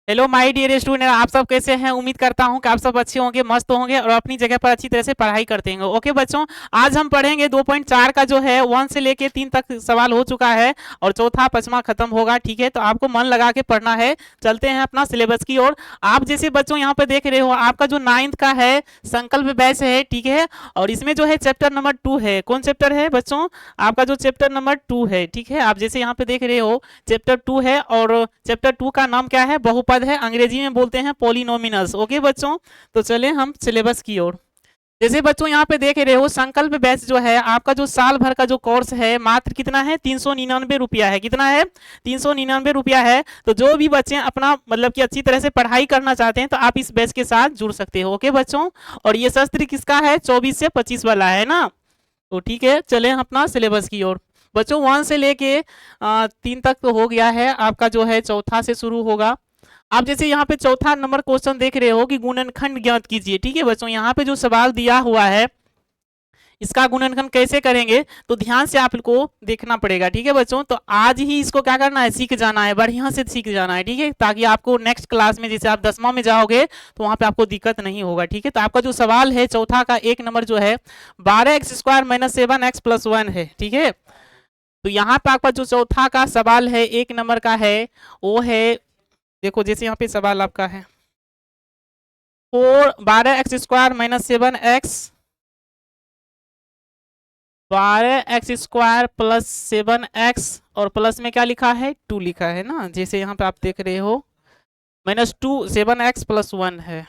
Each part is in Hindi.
हेलो माय डियर स्टूडेंट, आप सब कैसे हैं? उम्मीद करता हूं कि आप सब अच्छे होंगे, मस्त होंगे और अपनी जगह पर अच्छी तरह से पढ़ाई करते होंगे। ओके बच्चों, आज हम पढ़ेंगे 2.4 का जो है 1 से लेके 3 तक सवाल हो चुका है और चौथा पांचवा खत्म होगा। ठीक है, तो आपको मन लगा के पढ़ना है। चलते हैं अपना सिलेबस की ओर। आप जैसे बच्चों यहाँ पे देख रहे हो, आपका जो 9th का है संकल्प बैच है, ठीक है, और इसमें जो है चैप्टर नंबर 2 है। कौन चैप्टर है बच्चों? आपका जो चैप्टर नंबर 2 है, ठीक है। आप जैसे यहाँ पे देख रहे हो चैप्टर 2 है और चैप्टर 2 का नाम क्या है? बहुपद है, अंग्रेजी में बोलते हैं पॉलिनोमिनल्स। ओके बच्चों, तो चले हम सिलेबस की ओर। जैसे बच्चों यहाँ पे देख रहे हो, संकल्प बैच जो है आपका जो साल भर का जो कोर्स है, मात्र कितना है? 399 रुपया है। कितना है? 399 रुपया है। तो जो भी बच्चे अपना मतलब कि अच्छी तरह से पढ़ाई करना चाहते हैं तो आप इस बैच के साथ जुड़ सकते हो। ओके बच्चों, और ये सत्र किसका है? 24 से 25 वाला है ना। तो ठीक है, चले अपना सिलेबस की ओर। बच्चों 1 से लेके 3 तक तो हो गया है, आपका जो है चौथा से शुरू होगा। आप जैसे यहाँ पे चौथा नंबर क्वेश्चन देख रहे हो कि गुणनखंड ज्ञात कीजिए। ठीक है बच्चों, यहाँ पे जो सवाल दिया हुआ है इसका गुणनखंड कैसे करेंगे तो ध्यान से आपको देखना पड़ेगा। ठीक है बच्चों, तो आज ही इसको क्या करना है? सीख जाना है, बढ़िया से सीख जाना है। ठीक है, ताकि आपको नेक्स्ट क्लास में जैसे आप 10वां में जाओगे तो वहां पे आपको दिक्कत नहीं होगा। ठीक है, तो आपका जो सवाल है चौथा का 1 नंबर जो है 12x² - 7x + 1 है। ठीक है, तो यहाँ पे आपका जो चौथा का सवाल है 1 नंबर का है वो है, देखो जैसे यहाँ पे सवाल आपका है 12x² - 7x 12x² + 7x और प्लस में क्या लिखा है? 2 लिखा है ना। जैसे यहाँ पे आप देख रहे हो -2 7x + 1 है,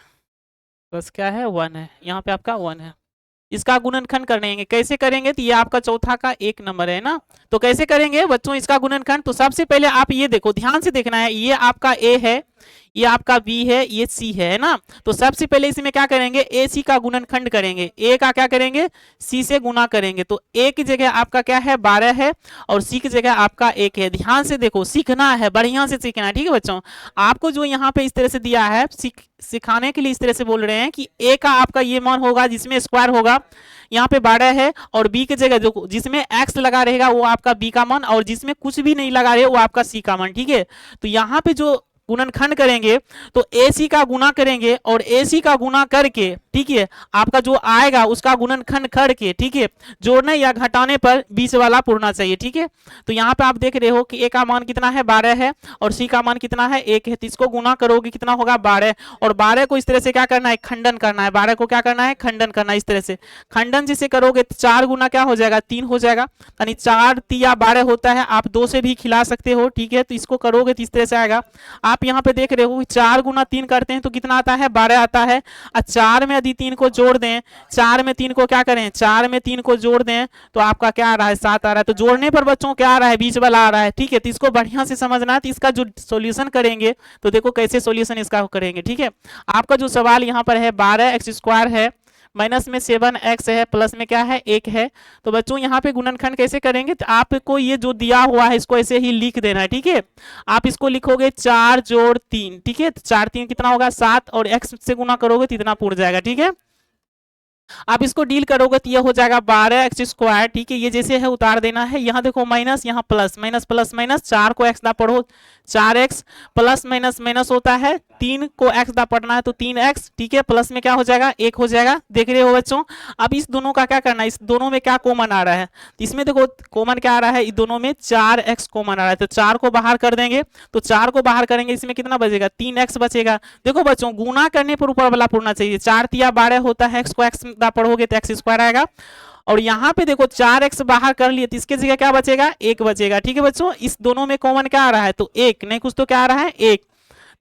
बस क्या है? 1 है। यहाँ पे आपका 1 है। इसका गुणनखंड करेंगे, कैसे करेंगे? तो ये आपका चौथा का 1 नंबर है ना। तो कैसे करेंगे बच्चों इसका गुणनखंड? तो सबसे पहले आप ये देखो, ध्यान से देखना है। ये आपका ए है, ये आपका बी है, ये सी है ना। तो सबसे पहले इसमें क्या करेंगे? ए सी का गुणनखंड करेंगे। ए का क्या करेंगे? सी से गुना करेंगे। तो ए की जगह आपका क्या है? 12 है और सी की जगह आपका 1 है। ध्यान से देखो, सीखना है, बढ़िया से सीखना है। ठीक है बच्चों, आपको जो यहाँ पे इस तरह से दिया है सिखाने के लिए इस तरह से बोल रहे हैं कि ए का आपका ये मान होगा जिसमें स्क्वायर होगा, यहाँ पे 12 है, और बी की जगह जो जिसमें एक्स लगा रहेगा वो आपका बी का मान, और जिसमें कुछ भी नहीं लगा रहे वो आपका सी का मान। ठीक है, तो यहाँ पे जो गुणनखंड करेंगे तो ए सी का गुना करेंगे और ए सी का गुना करके, ठीक है, आपका जो आएगा उसका गुणनखंड करके, ठीक है, जोड़ने या घटाने पर बीच वाला पूरना चाहिए। ठीक है, तो यहाँ पे आप देख रहे हो कि ए का मान कितना है? 12 है और सी का मान कितना है? 1 है। तो इसको गुना करोगे कितना होगा? 12। और 12 को इस तरह से क्या करना है? खंडन करना है। 12 को क्या करना है? खंडन करना है। इस तरह से खंडन जिसे करोगे तो 4 गुना क्या हो जाएगा? 3 हो जाएगा, यानी 4 तिया 12 होता है। आप 2 से भी खिला सकते हो। ठीक है, तो इसको करोगे तो इस तरह से आएगा। आप यहाँ पे देख रहे हो 4 गुना 3 करते हैं तो कितना आता है? 12 आता है। और 4 में यदि 3 को जोड़ दें, 4 में 3 को क्या करें? 4 में 3 को जोड़ दें तो आपका क्या आ रहा है? 7 आ रहा है। तो जोड़ने पर बच्चों क्या आ रहा है? बीच वाला आ रहा है। ठीक है, तो इसको बढ़िया से समझना है। तो इसका जो सोल्यूशन करेंगे तो देखो कैसे सोल्यूशन इसका करेंगे। ठीक है, आपका जो सवाल यहाँ पर है 12x² है, माइनस में 7x है, प्लस में क्या है? 1 है। तो बच्चों यहाँ पे गुणनखंड कैसे करेंगे? तो आपको ये जो दिया हुआ है इसको ऐसे ही लिख देना है। ठीक है, आप इसको लिखोगे 4 जोड़ 3। ठीक है, तो 4 3 कितना होगा? 7, और x से गुना करोगे तो इतना पूर जाएगा। ठीक है, आप इसको डील करोगे तो ये हो जाएगा 12x²। ठीक है, ये जैसे है उतार देना है। यहाँ देखो माइनस, यहाँ प्लस, माइनस प्लस माइनस, 4 को x दा पढ़ो 4x, प्लस माइनस माइनस होता है, 3 को x दा पढ़ना है तो 3x। ठीक है, प्लस में क्या हो जाएगा? 1 हो जाएगा। देख रहे हो बच्चों, अब इस दोनों का क्या करना है? इस दोनों में क्या कॉमन आ रहा है? इसमें देखो कॉमन क्या आ रहा है? इस दोनों में 4x कॉमन आ रहा है, तो 4 को बाहर कर देंगे। तो 4 को बाहर करेंगे, इसमें कितना बचेगा? 3x बचेगा। देखो बच्चों, गुना करने पर ऊपर वाला पूरना चाहिए। 4 तिया 12 होता है, x को x दा पढ़ोगे तो x² आएगा। और यहाँ पे देखो 4x बाहर कर लिए तो इसके जगह क्या बचेगा? 1 बचेगा। ठीक है बच्चों, इस दोनों में कॉमन क्या आ रहा है? तो 1 नहीं, कुछ तो क्या आ रहा है? 1।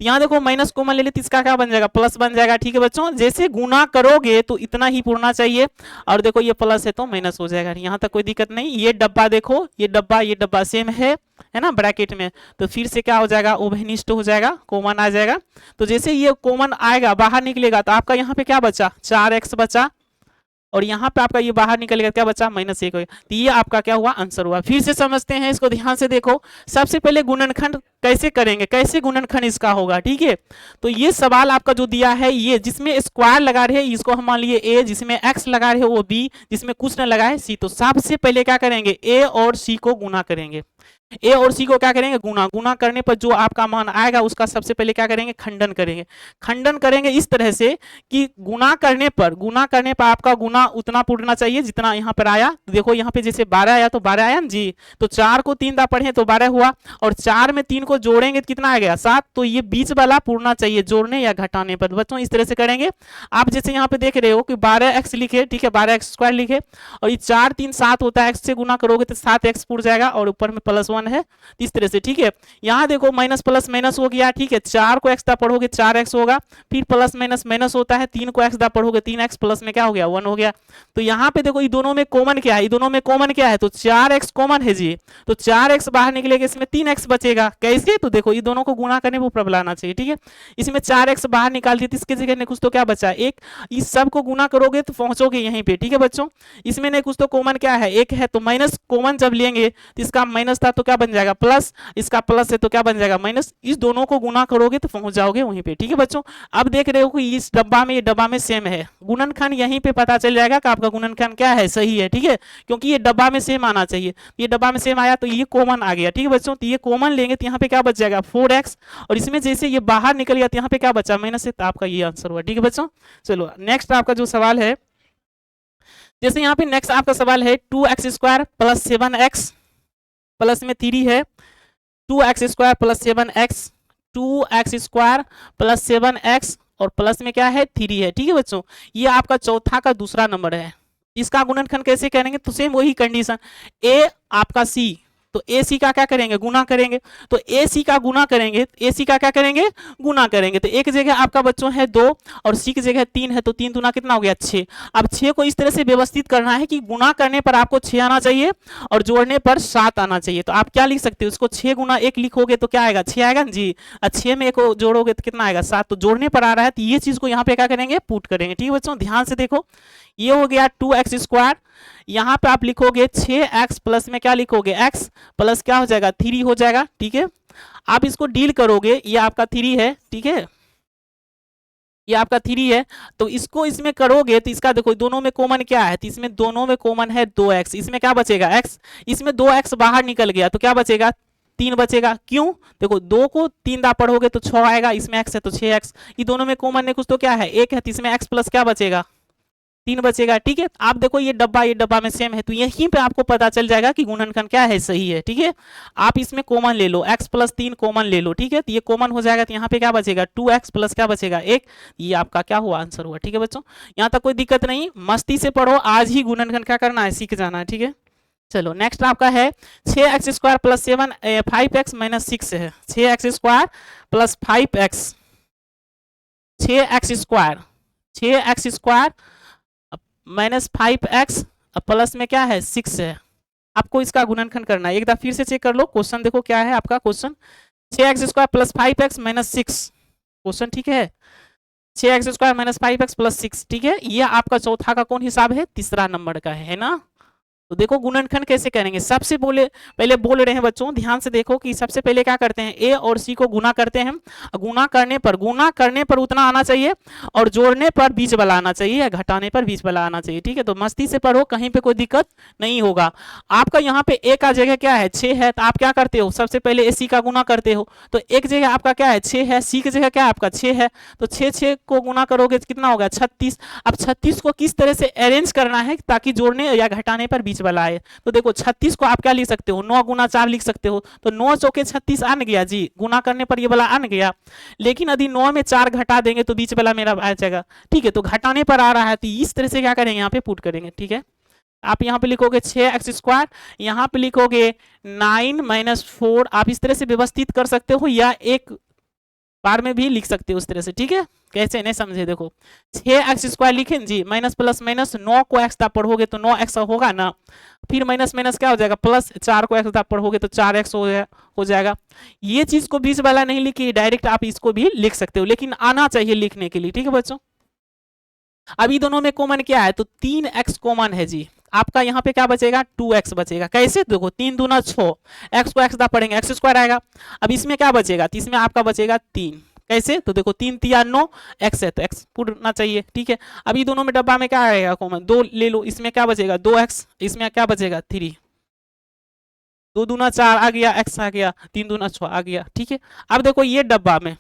यहाँ देखो माइनस कॉमन ले लेते, इसका क्या बन जाएगा? प्लस बन जाएगा। ठीक है बच्चों, जैसे गुना करोगे तो इतना ही पूरना चाहिए, और देखो ये प्लस है तो माइनस हो जाएगा। यहाँ तक कोई दिक्कत नहीं। ये डब्बा देखो, ये डब्बा सेम है ना ब्रैकेट में, तो फिर से क्या हो जाएगा? उभयनिष्ठ हो जाएगा, कॉमन आ जाएगा। तो जैसे ये कॉमन आएगा, बाहर निकलेगा, तो आपका यहाँ पे क्या बचा? 4x बचा, और यहाँ पे आपका ये बाहर निकलेगा, क्या बचा? -1 हो गया। तो ये आपका क्या हुआ? आंसर हुआ। फिर से समझते हैं इसको, ध्यान से देखो। सबसे पहले गुणनखंड कैसे करेंगे, कैसे गुणनखंड इसका होगा। ठीक है, तो ये सवाल आपका जो दिया है, ये जिसमें स्क्वायर लगा रहे हैं इसको हम मान लिए ए, जिसमें एक्स लगा रहे हो वो बी, जिसमें कुछ न लगा है सी। तो सबसे पहले क्या करेंगे? ए और सी को गुना करेंगे। ए और सी को क्या करेंगे, गुना। गुना करने पर जो आपका मान आएगा उसका सबसे पहले क्या करेंगे, खंडन करेंगे। खंडन करेंगे इस तरह से कि गुना करने पर आपका गुना उतना पूरना चाहिए जितना यहाँ पर आया। तो देखो यहाँ पे जैसे 12 आया तो 12 आया ना जी, तो 4 को 3 दा पढ़े तो 12 हुआ, और 4 में 3 को जोड़ेंगे तो कितना आ गया, 7। तो ये बीच वाला पूरना चाहिए जोड़ने या घटाने पर। बच्चों इस तरह से करेंगे आप। जैसे यहाँ पे देख रहे हो कि 12x लिखे, ठीक है, 12x² लिखे, और ये 4 3 7 होता है, x से गुना करोगे तो 7x पूर जाएगा, और ऊपर में +1 है इस तरह से, ठीक है। यहाँ देखो माइनस प्लस माइनस हो गया, ठीक है। 4 को x दा पढ़ोगे 4x होगा, फिर प्लस माइनस माइनस होता है, 3 को x दा पढ़ोगे 3x, प्लस में क्या हो गया, 1 हो गया। तो यहाँ पे देखो ये दोनों में कॉमन क्या है, ये दोनों में कॉमन क्या है, तो 4x कॉमन है जी। तो 4x बाहर निकलेगा, इसमें 3x बचेगा। कैसे, तो देखो ये दोनों को गुणा करने पर ऊपर बुलाना चाहिए, ठीक है। इसमें 4x बाहर निकाल दिया, इसके जगह ने कुछ तो क्या बचा, 1। इस सब को गुना करोगे तो पहुंचोगे यहीं पे, ठीक है बच्चों। इसमें ने कुछ तो कॉमन क्या है, 1 है, तो माइनस कॉमन जब लेंगे तो इसका माइनस था तो क्या बन जाएगा, प्लस, इसका प्लस है तो क्या बन जाएगा, माइनस। इस दोनों को गुना करोगे तो पहुंच जाओगे वहीं पे, ठीक है बच्चों। अब देख रहे हो कि इस डब्बा में, ये डब्बा में सेम है, गुणनखंड यहीं पे पता चल जाएगा कि आपका गुणनखंड क्या है, सही है, ठीक है, क्योंकि ये डब्बा में सेम आना चाहिए। ये डब्बा में सेम आया तो ये कॉमन आ गया, ठीक है बच्चों। तो ये कॉमन लेंगे तो यहाँ पे क्या बच जाएगा, 4x, और इसमें जैसे ये बाहर निकल गया तो यहाँ पे क्या बचा, माइनस से, तो आपका ये आंसर हुआ, ठीक है बच्चों। चलो नेक्स्ट आपका जो सवाल है, जैसे यहाँ पे नेक्स्ट आपका सवाल है 2x² प्लस 7x, प्लस में 3 है, 2x² plus 7x, 2x² plus 7x, और प्लस में क्या है, 3 है, ठीक है बच्चों। ये आपका चौथा का दूसरा नंबर है। इसका गुणनखंड कैसे करेंगे, तो सेम वही कंडीशन, ए आपका सी, तो ए सी का क्या करेंगे, गुना करेंगे। तो ए सी का गुना करेंगे, ए सी का क्या करेंगे, गुना करेंगे। तो एक जगह आपका बच्चों है 2 और सी की जगह 3 है, तो 3 दूना कितना हो गया, 6। अब 6 को इस तरह से व्यवस्थित करना है कि गुना करने पर आपको 6 आना चाहिए और जोड़ने पर 7 आना चाहिए। तो आप क्या लिख सकते हो, उसको 6 गुना 1 लिखोगे तो क्या आएगा, 6 आएगा ना जी। 6 में 1 को जोड़ोगे तो कितना आएगा, 7। तो जोड़ने पर आ रहा है, तो ये चीज को यहाँ पे क्या करेंगे, पुट करेंगे, ठीक है बच्चों। ध्यान से देखो, ये हो गया 2x², यहाँ पे आप लिखोगे 6x, प्लस में क्या लिखोगे, x, प्लस क्या हो जाएगा, 3 हो जाएगा, ठीक है। आप इसको डील करोगे, ये आपका 3 है, ठीक है, ये आपका 3 है, तो इसको इसमें करोगे तो इसका देखो दोनों में कॉमन क्या है, तो इसमें दोनों में कॉमन है 2x, इसमें क्या बचेगा, x, इसमें 2x बाहर निकल गया तो क्या बचेगा, 3 बचेगा। क्यों, देखो 2 को 3 दा पढ़ोगे तो 6 आएगा, इसमें x है तो 6x, ये दोनों में कॉमन है कुछ तो क्या है, 1 है, तो इसमें x प्लस क्या बचेगा, 3 बचेगा, ठीक है। आप देखो ये डब्बा में सेम है, तो यहीं पे आपको पता चल जाएगा कि गुणनखंड क्या है, सही है, ठीक है। आप इसमें कॉमन ले लो, x प्लस 3 कॉमन ले लो, ठीक है। तो ये कॉमन हो जाएगा, तो यहाँ पे क्या बचेगा, 2x प्लस क्या बचेगा, 1। ये आपका क्या हुआ, आंसर हुआ, ठीक है बच्चों। यहाँ तक कोई दिक्कत नहीं, मस्ती से पढ़ो, आज ही गुणनखंड क्या करना है, सीख जाना है, ठीक है। चलो नेक्स्ट आपका है 6x² प्लस 5x माइनस 6 है, 6x² plus 5x, 6x² 6x² minus 5x, plus में क्या है, 6 है। आपको इसका गुणनखंड करना है, एक बार फिर से चेक कर लो क्वेश्चन, देखो क्या है आपका question, 6x² plus 5x minus 6, question ठीक है, 6x² माइनस 5x प्लस 6, ठीक है। ये आपका चौथा का कौन हिसाब है, तीसरा नंबर का है ना। तो देखो गुणनखंड कैसे करेंगे, सबसे पहले बोल रहे हैं बच्चों, ध्यान से देखो कि सबसे पहले क्या करते हैं, ए और सी को गुना करते हैं। गुना करने पर उतना आना चाहिए और जोड़ने पर बीच वाला आना चाहिए या घटाने पर बीच वाला आना चाहिए, ठीक है। तो मस्ती से पढ़ो, कहीं पे कोई दिक्कत नहीं होगा। आपका यहाँ पे ए का जगह क्या है, 6 है, तो आप क्या करते हो, सबसे पहले ए सी का गुना करते हो। तो एक जगह आपका क्या है, 6 है, सी की जगह क्या है आपका 6 है, तो 6 को गुना करोगे कितना होगा, 36। अब 36 को किस तरह से अरेंज करना है ताकि जोड़ने या घटाने पर वाला है। तो देखो 36 को आप क्या लिख सकते हो, 9 गुना 4 लिख सकते हो, तो 9 चौके 36 आन गया जी, गुना करने पर ये वाला आन गया। लेकिन यदि 9 में 4 घटा देंगे तो बीच वाला मेरा आ जाएगा, ठीक है। तो घटाने पर आ रहा है, तो इस तरह से क्या करेंगे, यहाँ पे पुट करेंगे, ठीक है। आप यहाँ पे लिखोगे 6x², यहाँ पे लिखोगे 9 माइनस 4, आप इस तरह से व्यवस्थित कर सकते हो या एक बार में भी लिख सकते हो उस तरह से, ठीक है। कैसे नहीं समझे, देखो 6x² लिखें जी, माइनस प्लस माइनस, 9 को x दा पढ़ोगे तो 9x होगा ना, फिर माइनस माइनस क्या हो जाएगा, प्लस 4 को x दा पढ़ोगे तो 4x हो जाएगा। ये चीज को बीच वाला नहीं लिखी, डायरेक्ट आप इसको भी लिख सकते हो, लेकिन आना चाहिए लिखने के लिए, ठीक है बच्चों। अभी दोनों में कॉमन क्या है, तो 3x कॉमन है जी, आपका यहाँ पे क्या बचेगा, 2x बचेगा। कैसे, देखो 3 दूना 6, x को x दा पढ़ेंगे, x² आएगा। अब इसमें क्या बचेगा, तो इसमें आपका बचेगा 3। कैसे, तो देखो 3 तिया 9, x है तो x पूरना चाहिए, ठीक है। अभी दोनों में डब्बा में क्या आएगा कॉमन, 2 ले लो, इसमें क्या बचेगा 2x, इसमें क्या बचेगा 3। 2 दूना 4 आ गया, x आ गया, 3 दूना 6 आ गया, ठीक है। अब देखो ये डब्बा में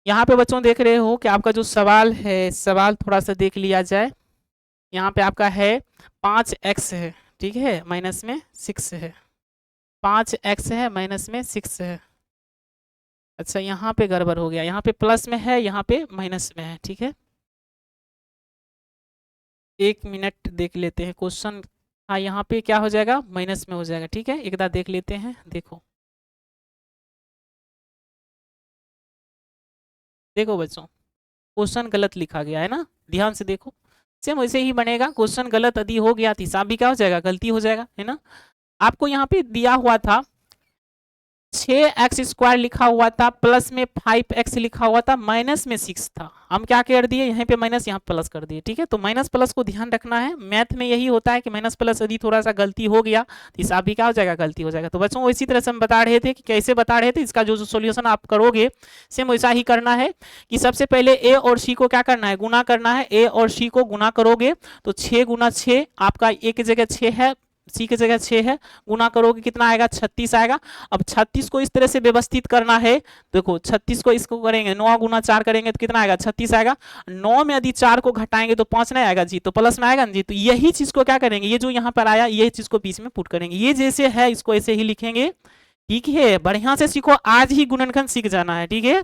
यहाँ पे बच्चों देख रहे हो कि आपका जो सवाल है, सवाल थोड़ा सा देख लिया जाए। यहाँ पे आपका है 5x है, ठीक है, माइनस में 6 है, 5x है माइनस में 6 है। अच्छा यहाँ पे गड़बड़ हो गया, यहाँ पे प्लस में है, यहाँ पे माइनस में है, ठीक है। 1 मिनट देख लेते हैं क्वेश्चन। हाँ यहाँ पे क्या हो जाएगा, माइनस में हो जाएगा, ठीक है। एक बार देख लेते हैं, देखो देखो बच्चों, क्वेश्चन गलत लिखा गया है ना, ध्यान से देखो। सेम वैसे ही बनेगा, क्वेश्चन गलत यदि हो गया तो हिसाब भी क्या हो जाएगा, गलती हो जाएगा, है ना। आपको यहाँ पे दिया हुआ था 6x² लिखा हुआ था, प्लस में 5x लिखा हुआ था, माइनस में 6 था। हम क्या कर दिए, यहाँ पे माइनस, यहाँ प्लस कर दिए, ठीक है। तो माइनस प्लस को ध्यान रखना है, मैथ में यही होता है कि माइनस प्लस यदि थोड़ा सा गलती हो गया तो हिसाब भी क्या हो जाएगा, गलती हो जाएगा। तो बच्चों इसी तरह से हम बता रहे थे कि कैसे बता रहे थे, इसका जो सोल्यूशन आप करोगे सेम वैसा ही करना है कि सबसे पहले ए और सी को क्या करना है, गुना करना है। ए और सी को गुना करोगे तो 6 गुना 6 आपका ए की जगह 6 है, सी की जगह 6 है, गुना करोगे कितना आएगा, 36 आएगा। अब 36 को इस तरह से व्यवस्थित करना है, देखो 36 को इसको करेंगे 9 गुना 4 करेंगे तो कितना आएगा, 36 आएगा। 9 में यदि 4 को घटाएंगे तो 5 नहीं आएगा जी, तो प्लस में आएगा ना जी। तो यही चीज को क्या करेंगे, ये जो यहाँ पर आया यही चीज को बीच में पुट करेंगे, ये जैसे है इसको ऐसे ही लिखेंगे, ठीक है। बढ़िया से सीखो, आज ही गुणनखंड सीख जाना है, ठीक है।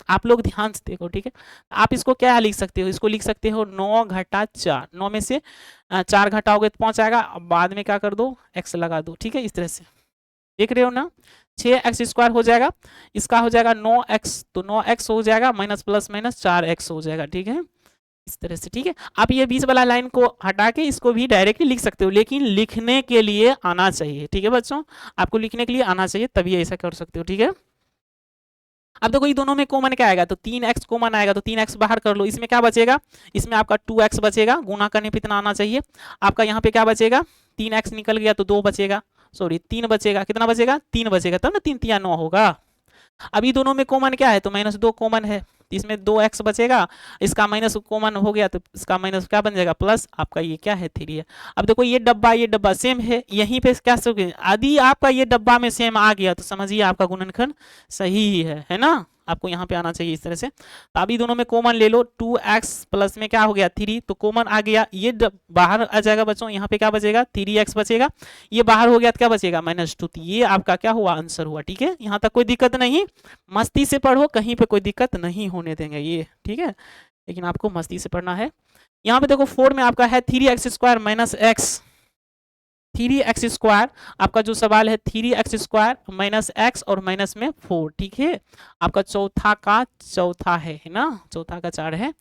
आप लोग ध्यान से देखो, ठीक है। आप इसको क्या लिख सकते हो, इसको लिख सकते हो 9 घटा 4, 9 में से 4 घटाओगे तो 5 आएगा। अब बाद में क्या कर दो, x लगा दो, ठीक है। इस तरह से देख रहे हो ना, 6x² हो जाएगा, इसका हो जाएगा 9x, तो 9x हो जाएगा, माइनस प्लस माइनस 4x हो जाएगा, ठीक है। इस तरह से, ठीक है। आप ये बीच वाला लाइन को हटा के इसको भी डायरेक्टली लिख सकते हो, लेकिन लिखने के लिए आना चाहिए, ठीक है बच्चों। आपको लिखने के लिए आना चाहिए, तभी ऐसा कर सकते हो, ठीक है। अब देखो ये दोनों में कॉमन क्या आएगा, तो 3x कॉमन आएगा, तो 3x बाहर कर लो। इसमें क्या बचेगा, इसमें आपका 2x बचेगा, गुना करने पे इतना आना चाहिए। आपका यहाँ पे क्या बचेगा, 3x निकल गया तो 2 बचेगा, सॉरी 3 बचेगा, कितना बचेगा, 3 बचेगा, तब ना 3 3 9 होगा। अभी दोनों में कॉमन क्या है, तो -2 कॉमन है, इसमें 2x बचेगा, इसका माइनस कॉमन हो गया तो इसका माइनस क्या बन जाएगा, प्लस। आपका ये क्या है, 3 है। अब देखो ये डब्बा सेम है, यहीं पे क्या सब, यदि आपका ये डब्बा में सेम आ गया तो समझिए आपका गुणनखंड सही ही है ना। आपको यहाँ पे आना चाहिए इस तरह से। तो अभी दोनों में कॉमन ले लो, 2x प्लस में क्या हो गया 3, तो कॉमन आ गया, ये बाहर आ जाएगा बच्चों, यहाँ पे क्या बचेगा 3x बचेगा, ये बाहर हो गया तो क्या बचेगा -2। तो ये आपका क्या हुआ, आंसर हुआ, ठीक है। यहाँ तक कोई दिक्कत नहीं, मस्ती से पढ़ो, कहीं पे कोई दिक्कत नहीं होने देंगे ये, ठीक है। लेकिन आपको मस्ती से पढ़ना है। यहाँ पे देखो 4 में आपका है 3x² माइनस x, 3x² आपका जो सवाल है 3x² माइनस x और माइनस में 4, ठीक है। आपका चौथा का चौथा है ना, चौथा का 4 है।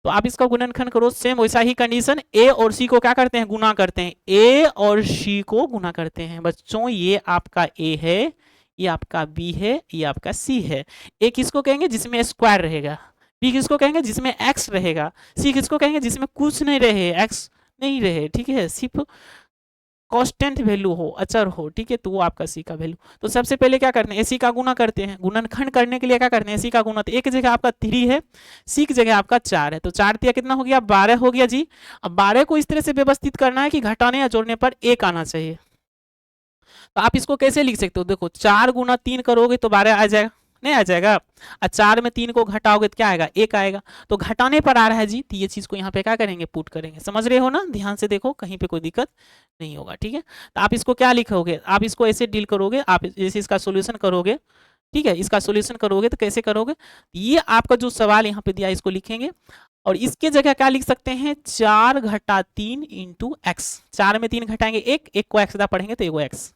तो आप इसका गुणनखंड करो, सेम वैसा ही कंडीशन, ए और सी को क्या करते हैं, गुना करते हैं, ए और सी को गुना करते हैं बच्चों। ये आपका ए है, ये आपका बी है, ये आपका सी है। ए किसको कहेंगे, जिसमें स्क्वायर रहेगा, बी किसको कहेंगे, जिसमें एक्स रहेगा, सी किसको कहेंगे, जिसमें कुछ नहीं रहे, एक्स नहीं रहे, ठीक है, सिर्फ कांस्टेंट वैल्यू हो, अचर हो, ठीक है। तो वो आपका सी का वैल्यू। तो सबसे पहले क्या करते हैं, एसी का गुना करते हैं, गुणनखंड करने के लिए क्या करते हैं, एसी का गुना। तो एक जगह आपका 3 है, सी की जगह आपका 4 है, तो 4 दिया कितना हो गया, 12 हो गया जी। अब 12 को इस तरह से व्यवस्थित करना है कि घटाने या जोड़ने पर 1 आना चाहिए। तो आप इसको कैसे लिख सकते हो, देखो 4 गुना 3 करोगे तो 12 आ जाएगा, नहीं आ जाएगा। और 4 में 3 को घटाओगे तो क्या आएगा, 1 आएगा। तो घटाने पर आ रहा है जी, तो ये चीज को यहाँ पे क्या करेंगे, पुट करेंगे। समझ रहे हो ना, ध्यान से देखो, कहीं पे कोई दिक्कत नहीं होगा, ठीक है। तो आप इसको क्या लिखोगे, आप इसको ऐसे डील करोगे, आप जैसे इसका सोल्यूशन करोगे, ठीक है। इसका सोल्यूशन करोगे तो कैसे करोगे, ये आपका जो सवाल यहाँ पे दिया इसको लिखेंगे, और इसके जगह क्या लिख सकते हैं, 4 घटा 3 इंटू एक्स। 4 में 3 घटाएंगे 1 को एक्स पढ़ेंगे तो 1 एक्स,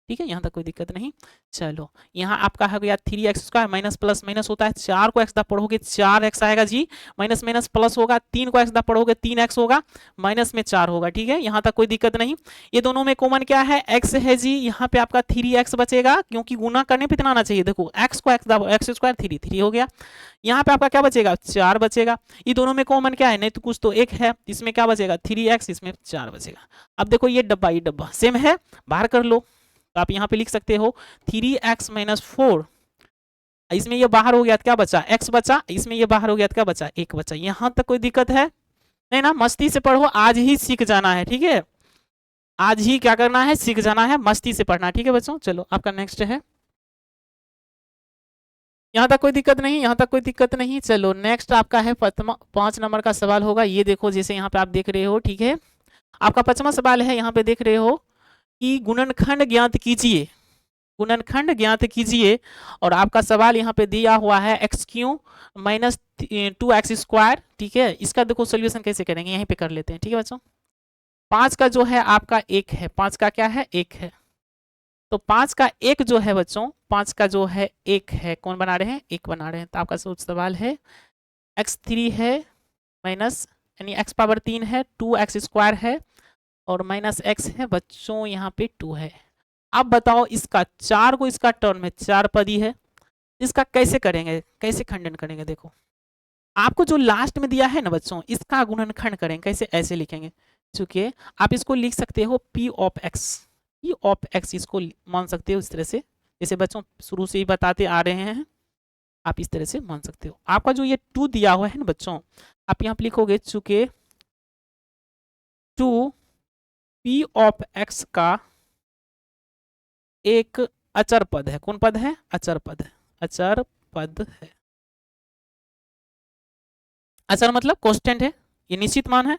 ठीक है। यहाँ तक कोई दिक्कत नहीं। चलो यहाँ आपका हो गया 3x² माइनस प्लस माइनस होता है, 4 को x दा पढ़ोगे 4x आएगा जी, माइनस माइनस प्लस होगा, 3 को x दा पढ़ोगे 3x होगा, माइनस में 4 होगा, ठीक है। यहाँ तक कोई दिक्कत नहीं। ये दोनों में कॉमन क्या है, x है जी, यहाँ पे आपका 3x बचेगा, क्योंकि गुना करने पे इतना आना चाहिए। देखो x को x दा, x² 3 हो गया। यहाँ पे आपका क्या बचेगा, 4 बचेगा। ये दोनों में कॉमन क्या है, नहीं तो कुछ तो एक है, इसमें क्या बचेगा 3x, इसमें 4 बचेगा। अब देखो ये डब्बा सेम है, बाहर कर लो। तो आप यहाँ पे लिख सकते हो 3x माइनस 4, इसमें ये बाहर हो गया तो क्या बचा, x बचा, इसमें ये बाहर हो गया तो क्या बचा, 1 बचा। यहाँ तक कोई दिक्कत है, नहीं ना, मस्ती से पढ़ो, आज ही सीख जाना है, ठीक है, आज ही क्या करना है, सीख जाना है, मस्ती से पढ़ना, ठीक है बच्चों। चलो आपका नेक्स्ट है, यहाँ तक कोई दिक्कत नहीं, यहाँ तक कोई दिक्कत नहीं। चलो नेक्स्ट आपका है 5 नंबर का सवाल होगा। ये देखो जैसे यहाँ पे आप देख रहे हो, ठीक है, आपका 5वां सवाल है, यहाँ पे देख रहे हो कि गुणनखंड ज्ञात कीजिए, गुणनखंड ज्ञात कीजिए, और आपका सवाल यहाँ पे दिया हुआ है एक्स क्यू माइनस 2x², ठीक है। इसका देखो सोल्यूशन कैसे करेंगे, यहीं पे कर लेते हैं, ठीक है बच्चों। 5 का जो है आपका 1 है, 5 का क्या है, 1 है, तो 5 का 1 जो है बच्चों, 5 का जो है 1 है, कौन बना रहे हैं, 1 बना रहे हैं। तो आपका सवाल है x3 है माइनस, यानी x पावर 3 है, 2x² है, और माइनस x है बच्चों, यहाँ पे 2 है। अब बताओ इसका 4 को इसका टर्म में 4 पदी है, इसका कैसे करेंगे, कैसे खंडन करेंगे। देखो आपको जो लास्ट में दिया है ना बच्चों, इसका गुणनखंड करेंगे कैसे, ऐसे लिखेंगे, चूंकि आप इसको लिख सकते हो p of x, p of x इसको मान सकते हो इस तरह से, जैसे बच्चों शुरू से ही बताते आ रहे हैं, आप इस तरह से मान सकते हो। आपका जो ये 2 दिया हुआ है ना बच्चों, आप यहाँ पे लिखोगे चूंकि 2 p ऑफ x का एक अचर पद है, कौन पद है, अचर पद है, अचर पद है, अचर मतलब कांस्टेंट है, ये निश्चित मान है।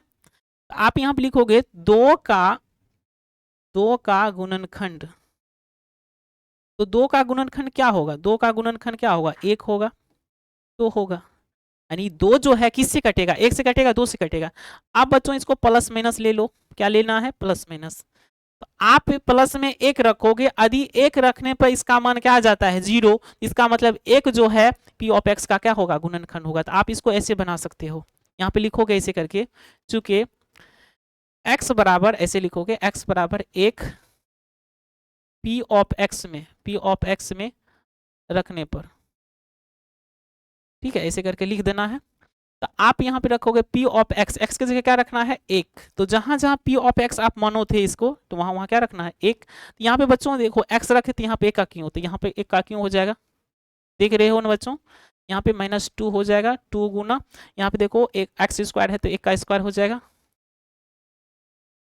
आप यहाँ पे लिखोगे 2 का गुणनखंड, तो 2 का गुणनखंड क्या होगा, 2 का गुणनखंड क्या होगा, 1 होगा, तो होगा, यानी 2 जो है किससे कटेगा, 1 से कटेगा, 2 से कटेगा। आप बच्चों इसको प्लस माइनस ले लो, क्या लेना है, प्लस माइनस, तो आप प्लस में 1 रखोगे, यदि 1 रखने पर इसका मान क्या आ जाता है, 0, इसका मतलब 1 जो है p ऑफ x का क्या होगा, गुणनखंड होगा। तो आप इसको ऐसे बना सकते हो, यहाँ पे लिखोगे ऐसे करके, चूंकि x बराबर, ऐसे लिखोगे x बराबर 1 p ऑफ x में रखने पर, ठीक है, ऐसे करके लिख देना है। तो आप यहाँ पे रखोगे p ऑफ x, x की जगह क्या रखना है, 1, तो जहां जहां p ऑफ x आप मानो थे इसको, तो वहां वहां क्या रखना है, 1। तो यहाँ पे बच्चों देखो x रखे तो यहाँ पे 1 का क्यों, तो यहाँ पे 1 का क्यों हो जाएगा, देख रहे हो ना बच्चों, यहाँ पे -2 हो जाएगा, 2 गुना, यहाँ पे देखो एक x² है तो 1 का स्क्वायर हो जाएगा,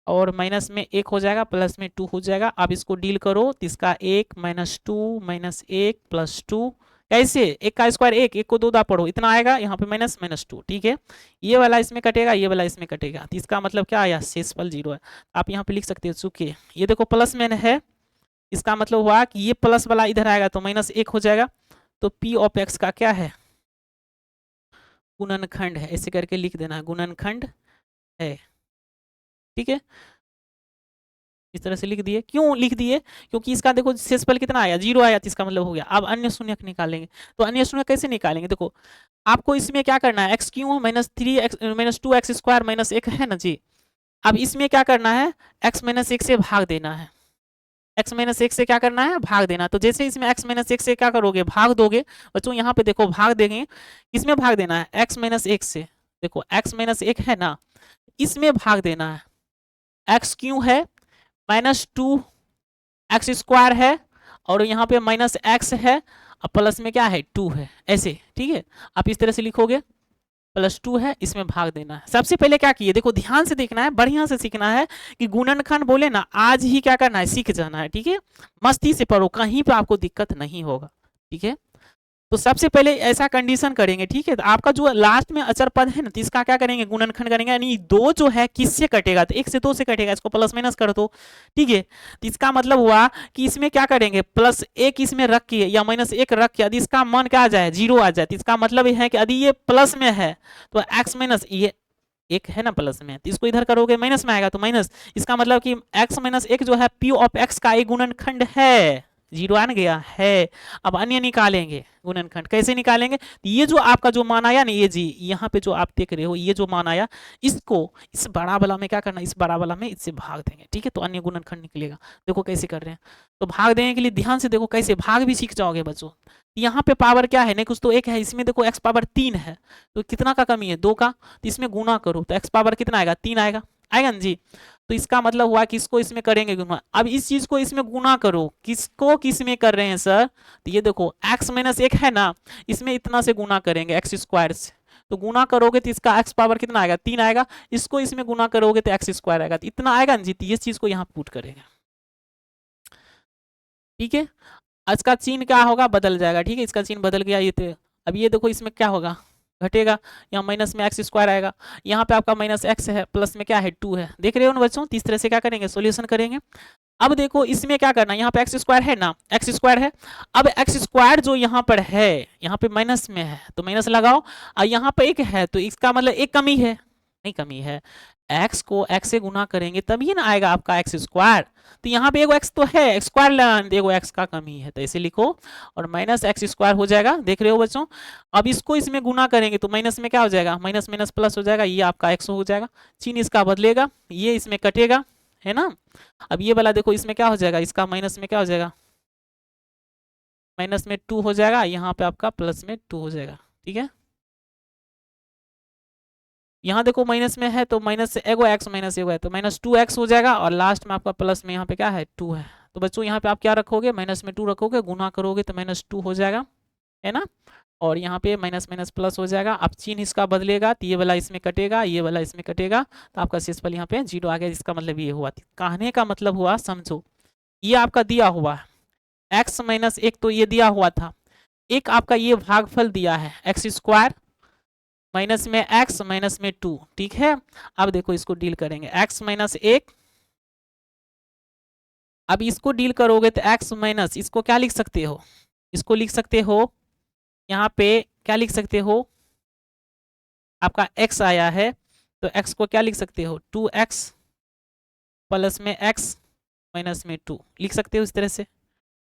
और माइनस में 1 हो जाएगा, प्लस में 2 हो जाएगा। अब इसको डील करो तो इसका 1 -2 -1 +2, कैसे, 1 का स्क्वायर 1, 1 को 2 दा पढ़ो, इतना आएगा, यहाँ पे -2, ठीक है, ये वाला इसमें कटेगा, ये वाला इसमें कटेगा, तो इसका मतलब क्या आया, शेषफल 0 है। आप यहाँ पे लिख सकते हो, चूंकि ये देखो प्लस में है, इसका मतलब हुआ कि ये प्लस वाला इधर आएगा तो -1 हो जाएगा, तो p ऑफ x का क्या है, गुणनखंड है, ऐसे करके लिख देना है, गुणनखंड है, ठीक है, इस तरह से लिख दिए। क्यों लिख दिए, क्योंकि इसका देखो शेषफल कितना आया, 0 आया, तो इसका मतलब हो गया। अब अन्य शून्यक निकालेंगे, तो अन्य शून्यक कैसे निकालेंगे, देखो आपको इसमें क्या करना है, x क्यों -2x² -1 है ना जी। अब इसमें क्या करना है, x -1 से भाग देना है, x -1 से क्या करना है, भाग देना। तो जैसे इसमें x -1 से क्या करोगे, भाग दोगे बच्चों, यहाँ पे देखो भाग देंगे, किसमें भाग देना है, x -1 से, देखो x -1 है ना, इसमें भाग देना है, x क्यों है -2x² है, और यहाँ पे -x है, अब प्लस में क्या है, 2 है, ऐसे, ठीक है। आप इस तरह से लिखोगे, +2 है, इसमें भाग देना है। सबसे पहले क्या किए, देखो ध्यान से देखना है, बढ़िया से सीखना है कि गुणनखंड बोले ना, आज ही क्या करना है, सीख जाना है, ठीक है, मस्ती से पढ़ो, कहीं पे आपको दिक्कत नहीं होगा, ठीक है। तो सबसे पहले ऐसा कंडीशन करेंगे, ठीक है, तो आपका जो लास्ट में अचर पद है ना, तो इसका क्या करेंगे, गुणनखंड करेंगे, यानी 2 जो है किससे कटेगा, तो 1 से 2 से कटेगा, इसको प्लस माइनस कर दो, ठीक है। तो इसका मतलब हुआ कि इसमें क्या करेंगे, +1 इसमें रख के या -1 रख के, यदि इसका मान क्या आ जाए, 0 आ जाए, तो इसका मतलब ये है कि यदि ये प्लस में है तो x माइनस ये 1 है ना प्लस में, तो इसको इधर करोगे माइनस में आएगा, तो माइनस, इसका मतलब कि x -1 जो है p ऑफ x का एक गुणनखंड है, 0 आ गया है। अब अन्य निकालेंगे, गुणनखंड कैसे निकालेंगे, ये जो आपका जो मान आया ना, ये जी यहाँ पे जो आप देख रहे हो, ये जो मान आया, इसको इस बड़ा वाला में क्या करना, इस बड़ा वाला में इससे भाग देंगे, ठीक है, तो अन्य गुणनखंड निकलेगा। देखो कैसे कर रहे हैं, तो भाग देने के लिए ध्यान से देखो, कैसे भाग भी सीख जाओगे बच्चों। यहाँ पे पावर क्या है, नहीं कुछ तो 1 है, इसमें देखो x पावर 3 है, तो कितना का कमी है, 2 का, तो इसमें गुना करो तो x पावर कितना आएगा, 3 आएगा, आएगा ना जी। तो इसका मतलब हुआ कि इसको इसमें करेंगे गुना। अब इस चीज को इसमें गुना करो, किसको किस में कर रहे हैं सर, तो ये देखो x -1 है ना, इसमें इतना से गुना करेंगे, x² से, तो गुना करोगे तो इसका एक्स पावर कितना आएगा 3 आएगा, इसको इसमें गुना करोगे तो एक्स स्क्वायर आएगा, तो इतना आएगा ना जी, तो इस चीज को यहाँ पुट करेंगे। ठीक है, इसका चिन्ह क्या होगा बदल जाएगा। ठीक है, इसका चिन्ह बदल गया ये तो। अब ये देखो इसमें क्या होगा घटेगा, यहाँ माइनस में एक्स स्क्वायर आएगा, यहाँ पे आपका माइनस एक्स है, प्लस में क्या है 2 है। देख रहे हो ना बच्चों, तीस तरह से क्या करेंगे सोल्यूशन करेंगे। अब देखो इसमें क्या करना है, यहाँ पे एक्स स्क्वायर है ना, एक्स स्क्वायर है। अब एक्स स्क्वायर जो यहाँ पर है, यहाँ पे माइनस में है तो माइनस लगाओ, और यहाँ पे एक है तो इसका मतलब एक कमी है, नहीं कमी है, एक्स को एक्स से गुना करेंगे तभी ना आएगा आपका एक्स स्क्वायर। तो यहाँ पे एगो एक्स तो है, स्क्वायर लगाने एगो एक्स का कमी है, तो ऐसे लिखो और माइनस एक्स स्क्वायर हो जाएगा। देख रहे हो बच्चों, अब इसको इसमें गुना करेंगे तो माइनस में क्या हो जाएगा, माइनस माइनस प्लस हो जाएगा, ये आपका एक्स हो जाएगा, चिन्ह इसका बदलेगा, ये इसमें कटेगा, है ना। अब ये वाला देखो इसमें क्या हो जाएगा, इसका माइनस में क्या हो जाएगा, माइनस में 2 हो जाएगा, यहाँ पे आपका प्लस में 2 हो जाएगा। ठीक है, यहाँ देखो माइनस में है तो माइनस से एगो एक्स माइनस एगो है तो माइनस 2x हो जाएगा, और लास्ट में आपका प्लस में यहाँ पे क्या है 2 है। तो बच्चों यहाँ पे आप क्या रखोगे, माइनस में 2 रखोगे, गुना करोगे तो माइनस 2 हो जाएगा, है ना। और यहाँ पे माइनस माइनस प्लस हो जाएगा। अब चिन्ह इसका बदलेगा तो ये वाला इसमें कटेगा, ये वाला इसमें कटेगा, तो आपका शेषफल यहाँ पे 0 आ गया। इसका मतलब ये हुआ, कहने का मतलब हुआ समझो, ये आपका दिया हुआ है एक्स माइनस 1, तो ये दिया हुआ था, एक आपका ये भागफल दिया है एक्स स्क्वायर माइनस में एक्स माइनस में 2। ठीक है, अब देखो इसको डील करेंगे, एक्स माइनस 1, अब इसको डील करोगे तो एक्स माइनस, इसको क्या लिख सकते हो, इसको लिख सकते हो यहाँ पे क्या लिख सकते हो, आपका x आया है तो x को क्या लिख सकते हो 2x प्लस में x माइनस में 2 लिख सकते हो इस तरह से।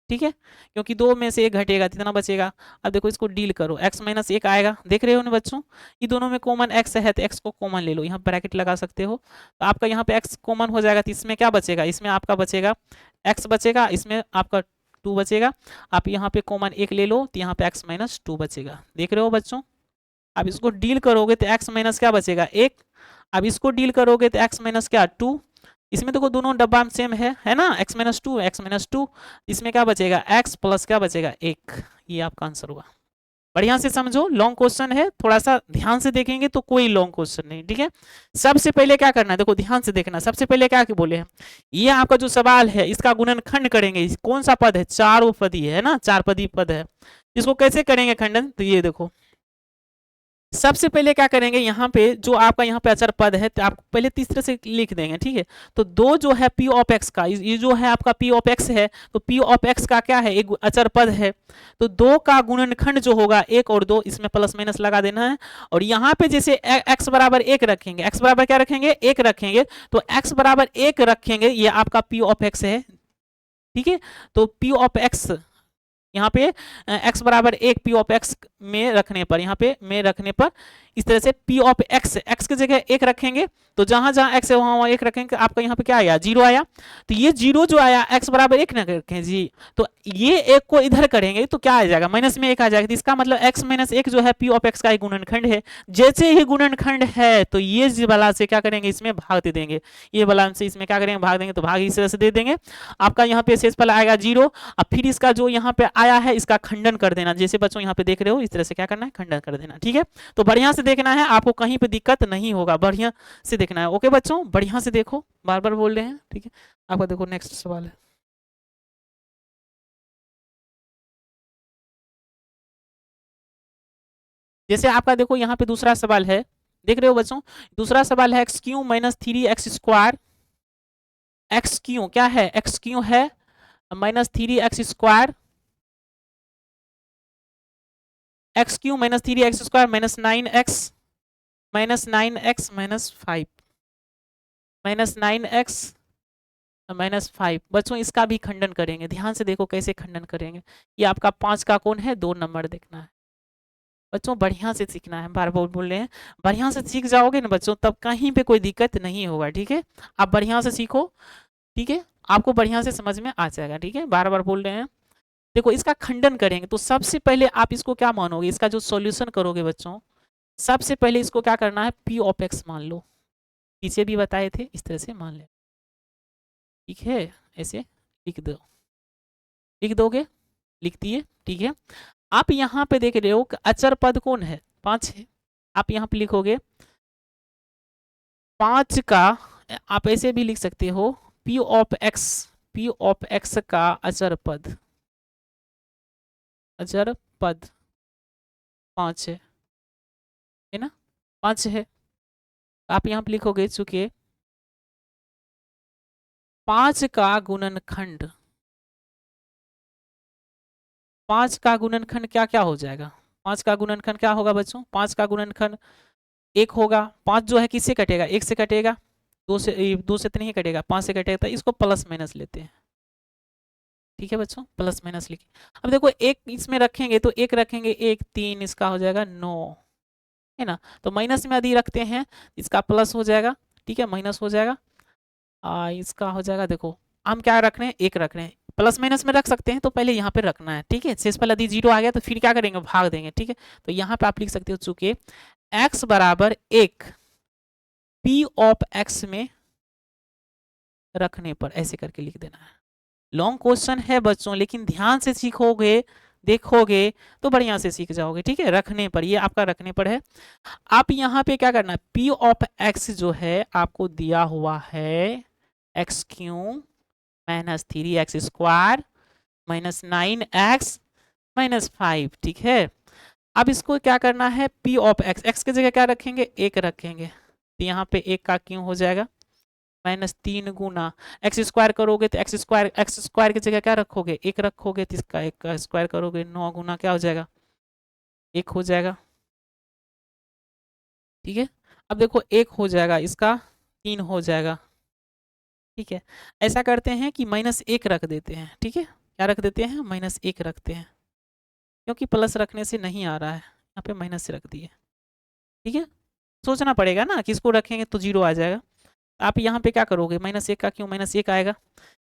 ठीक है, क्योंकि दो में से एक घटेगा कितना बचेगा। अब देखो इसको डील करो, x माइनस 1 आएगा, देख रहे हो ना बच्चों, ये दोनों में कॉमन x है तो x को कॉमन ले लो, यहाँ ब्रैकेट लगा सकते हो, तो आपका यहाँ पे x कॉमन हो जाएगा, तो इसमें क्या बचेगा, इसमें आपका बचेगा x बचेगा, इसमें आपका 2 बचेगा। आप यहाँ पे कॉमन 1 ले लो तो यहाँ पे x माइनस 2 बचेगा। देख रहे हो बच्चों, अब इसको डील करोगे तो x माइनस क्या बचेगा 1, अब इसको डील करोगे तो x माइनस क्या 2, इसमें देखो दोनों डब्बा में सेम है ना, x माइनस 2 x माइनस 2, इसमें क्या बचेगा x प्लस क्या बचेगा 1, ये आपका आंसर हुआ। बढ़िया से समझो, लॉन्ग क्वेश्चन है, थोड़ा सा ध्यान से देखेंगे तो कोई लॉन्ग क्वेश्चन नहीं। ठीक है, सबसे पहले क्या करना है, देखो ध्यान से देखना, सबसे पहले क्या बोले हैं, ये आपका जो सवाल है इसका गुणनखंड करेंगे, कौन सा पद है, चार पदी है ना, 4 पदी पद है, इसको कैसे करेंगे खंडन, तो ये देखो सबसे पहले क्या करेंगे, यहाँ पे जो आपका यहाँ पे अचर पद है तो आप पहले तीसरे से लिख देंगे। ठीक है, तो दो जो है p ऑफ x का, ये जो है आपका p ऑफ x है, तो p ऑफ x का क्या है एक अचर पद है, तो 2 का गुणनखंड जो होगा 1 और 2, इसमें प्लस माइनस लगा देना है। और यहाँ पे जैसे x बराबर 1 रखेंगे, x बराबर क्या रखेंगे 1 रखेंगे, तो x बराबर 1 रखेंगे, ये आपका p ऑफ x है। ठीक है, तो p ऑफ x यहाँ पे x बराबर 1 p ऑफ x में रखने पर, यहाँ पे में रखने पर इस तरह से p ऑफ x, x की जगह 1 रखेंगे, तो जहां जहां x है वहां 1 रखेंगे, आपका यहाँ पे क्या आया 0 आया, तो ये 0 जो आया x बराबर 1 ना रखें जी, तो ये 1 को इधर करेंगे तो क्या आ जाएगा माइनस में 1 आ जाएगा, तो इसका मतलब x माइनस 1 जो है p ऑफ x का एक गुणनखंड है। जैसे ही गुणनखंड है तो ये वाला से क्या करेंगे इसमें भाग दे देंगे, ये वाला से इसमें क्या करेंगे भाग देंगे, तो भाग इस तरह से दे देंगे, आपका यहाँ पे शेषफल आएगा 0। अब फिर इसका जो यहाँ पे आया है इसका खंडन कर देना, जैसे बच्चों यहाँ पे देख रहे हो इस तरह से क्या करना है खंडन कर देना। ठीक है, तो बढ़िया से देखना है, आपको कहीं पे दिक्कत नहीं होगा, बढ़िया से देखना है। ओके बच्चों, बढ़िया से देखो, बार बार बोल रहे हैं। ठीक है, आपका देखो नेक्स्ट सवाल है, जैसे आपका देखो यहाँ पे दूसरा सवाल है, देख रहे हो बच्चों, दूसरा सवाल है X Q minus 3x square, X Q क्या है, एक्स क्यू है minus 3x square, X Q minus 3x square minus 9x minus 9x minus 5 minus 9x minus 5। बच्चों इसका भी खंडन करेंगे, ध्यान से देखो कैसे खंडन करेंगे। ये आपका 5 का कौन है, 2 नंबर देखना है बच्चों, बढ़िया से सीखना है, बार बार बोल रहे हैं, बढ़िया से सीख जाओगे ना बच्चों तब कहीं पे कोई दिक्कत नहीं होगा। ठीक है, आप बढ़िया से सीखो, ठीक है, आपको बढ़िया से समझ में आ जाएगा। ठीक है, बार बार बोल रहे हैं, देखो इसका खंडन करेंगे तो सबसे पहले आप इसको क्या मानोगे, इसका जो सॉल्यूशन करोगे बच्चों, सबसे पहले इसको क्या करना है p ऑफ x मान लो, पीछे भी बताए थे इस तरह से मान ले। ठीक है, ऐसे लिख दो, लिख दोगे, लिख दिए। ठीक है, आप यहाँ पे देख रहे हो कि अचर पद कौन है 5 है, आप यहाँ पे लिखोगे 5 का, आप ऐसे भी लिख सकते हो p ऑफ x का अचर पद 5 है ना, 5 है। आप यहाँ पे लिखोगे चूंकि 5 का गुणनखंड, 5 का गुणनखंड क्या क्या हो जाएगा, 5 का गुणनखंड क्या होगा बच्चों, 5 का गुणनखंड 1 होगा। 5 जो है किससे कटेगा, 1 से कटेगा, 2 से तो नहीं कटेगा, 5 से कटेगा, तो इसको प्लस माइनस लेते हैं। ठीक है बच्चों, प्लस माइनस लिखे। अब देखो एक इसमें रखेंगे तो एक रखेंगे, 1 3, इसका हो जाएगा 9, है ना। तो माइनस में यदि रखते हैं इसका प्लस हो जाएगा, ठीक है, माइनस हो जाएगा। इसका हो जाएगा, देखो हम क्या रख रहे हैं, 1 रख रहे हैं, प्लस माइनस में रख सकते हैं तो पहले यहाँ पे रखना है, ठीक है। शेषफल यदि 0 आ गया तो फिर क्या करेंगे, भाग देंगे, ठीक है। तो यहाँ पे आप लिख सकते हो चूंकि x बराबर 1 p ऑफ x में रखने पर, ऐसे करके लिख देना है। लॉन्ग क्वेश्चन है बच्चों, लेकिन ध्यान से सीखोगे देखोगे तो बढ़िया से सीख जाओगे, ठीक है। रखने पर, ये आपका रखने पर है। आप यहाँ पे क्या करना है, p ऑफ x जो है आपको दिया हुआ है x³ minus 3x square minus 9x minus 5, ठीक है। अब इसको क्या करना है, p ऑफ x, x की जगह क्या रखेंगे, 1 रखेंगे, तो यहाँ पे 1 का क्यों हो जाएगा, माइनस 3 गुना एक्स स्क्वायर करोगे तो एक्स स्क्वायर की जगह क्या रखोगे, 1 रखोगे, तो इसका 1 का स्क्वायर करोगे, 9 गुना क्या हो जाएगा, 1 हो जाएगा, ठीक है। अब देखो 1 हो जाएगा, इसका 3 हो जाएगा, ठीक है। ऐसा करते हैं कि -1 रख देते हैं, ठीक है। क्या रख देते हैं, -1 रखते हैं, क्योंकि प्लस रखने से नहीं आ रहा है, यहाँ पे माइनस से रख दिए, ठीक है। सोचना पड़ेगा ना, किसको रखेंगे तो 0 आ जाएगा। आप यहाँ पे क्या करोगे, -1 का क्यों -1 आएगा,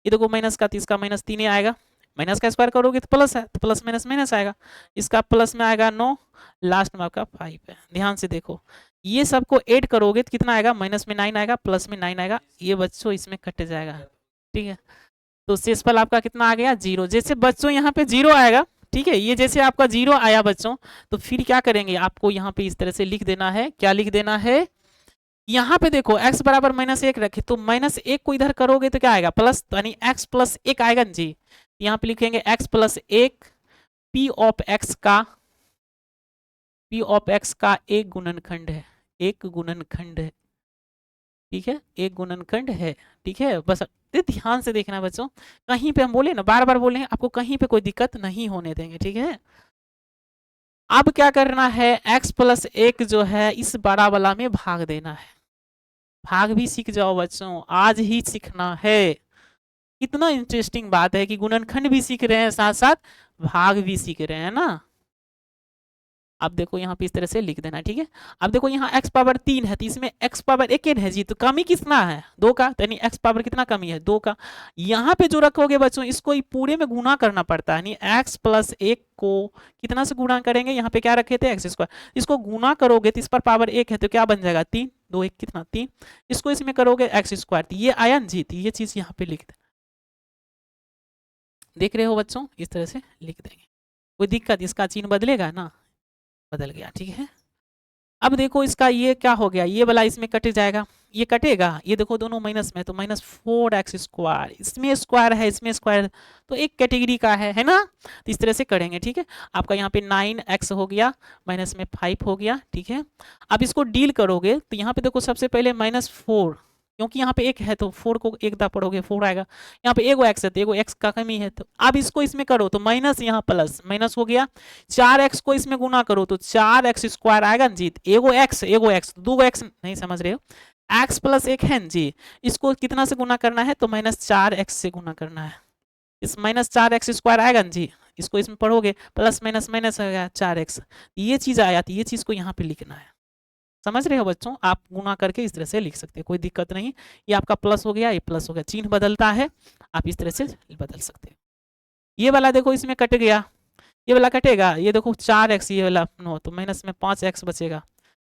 ये देखो माइनस का, तो इसका -3 आएगा, माइनस का स्क्वायर करोगे तो प्लस है, तो प्लस माइनस माइनस आएगा, इसका प्लस में आएगा 9, लास्ट में आपका 5 है। ध्यान से देखो, ये सबको ऐड करोगे तो कितना आएगा, माइनस में 9 आएगा, प्लस में 9 आएगा, ये बच्चों इसमें कट जाएगा, ठीक है। तो शेषफल आपका कितना आ गया, 0। जैसे बच्चों यहाँ पे 0 आएगा, ठीक है, ये जैसे आपका 0 आया बच्चों, तो फिर क्या करेंगे, आपको यहाँ पे इस तरह से लिख देना है, क्या लिख देना है, यहाँ पे देखो x बराबर -1 रखे, तो -1 को इधर करोगे तो क्या आएगा, प्लस, यानी x प्लस 1 आएगा जी। यहाँ पे लिखेंगे x plus 1 p of x का एक गुणनखंड है, एक गुणनखंड है, ठीक है, एक गुणनखंड है, ठीक है। बस ध्यान से देखना बच्चों, कहीं पे हम बोले ना, बार बार बोले, आपको कहीं पे कोई दिक्कत नहीं होने देंगे, ठीक है। अब क्या करना है, x प्लस 1 जो है इस बड़ा वाला में भाग देना है, भाग भी सीख जाओ बच्चों, आज ही सीखना है। इतना इंटरेस्टिंग बात है कि गुणनखंड भी सीख रहे हैं, साथ साथ भाग भी सीख रहे हैं ना। अब देखो यहाँ पे इस तरह से लिख देना, ठीक है। अब देखो यहाँ x पावर 3 है, तो इसमें x पावर 1 है जी, तो कमी कितना है, 2 का, तो यानी x पावर कितना कमी है, 2 का। यहाँ पे जो रखोगे बच्चों, इसको पूरे में गुना करना पड़ता है, यानी x प्लस 1 को कितना से गुना करेंगे, यहाँ पे क्या रखे थे, x स्क्वायर, इसको गुना करोगे तो इस पर पावर 1 है, तो क्या बन जाएगा, 3, 2 1 कितना, 3, इसको इसमें करोगे x स्क्वायर, तो ये आया जी, तो ये चीज यहाँ पे लिख दे, देख रहे हो बच्चों, इस तरह से लिख देंगे, कोई दिक्कत, इसका चिन्ह बदलेगा ना, बदल गया, ठीक है। अब देखो इसका ये क्या हो गया, ये वाला इसमें कट जाएगा, ये कटेगा, ये देखो दोनों माइनस में, तो -4x स्क्वायर, इसमें स्क्वायर है, इसमें स्क्वायर, तो एक कैटेगरी का है ना। तो इस तरह से करेंगे, ठीक है। आपका यहाँ पे 9x हो गया, माइनस में 5 हो गया, ठीक है। अब इसको डील करोगे तो यहाँ पे देखो सबसे पहले -4, क्योंकि यहाँ पे 1 है तो 4 को 1 दा पढ़ोगे 4 आएगा, यहाँ पे एगो x है तो एगो x का कमी है, तो अब इसको इसमें करो तो माइनस, यहाँ प्लस, माइनस हो गया, 4x को इसमें गुना करो तो 4x स्क्वायर आएगा जी, एगो x, दो x नहीं समझ रहे हो, x प्लस 1 है जी, इसको कितना से गुना करना है, तो -4x से गुना करना है, इस -4x स्क्वायर आएगा जी, इसको इसमें पढ़ोगे, प्लस माइनस माइनस हो गया 4x, ये चीज आया, तो ये चीज को यहाँ पे लिखना है, समझ रहे हो बच्चों, आप गुना करके इस तरह से लिख सकते हैं, कोई दिक्कत नहीं। ये आपका प्लस हो गया, ये प्लस हो गया, चिन्ह बदलता है, आप इस तरह से बदल सकते हैं। ये वाला देखो इसमें कट गया, ये वाला कटेगा, ये देखो 4x, ये वाला 9, तो माइनस में 5x बचेगा,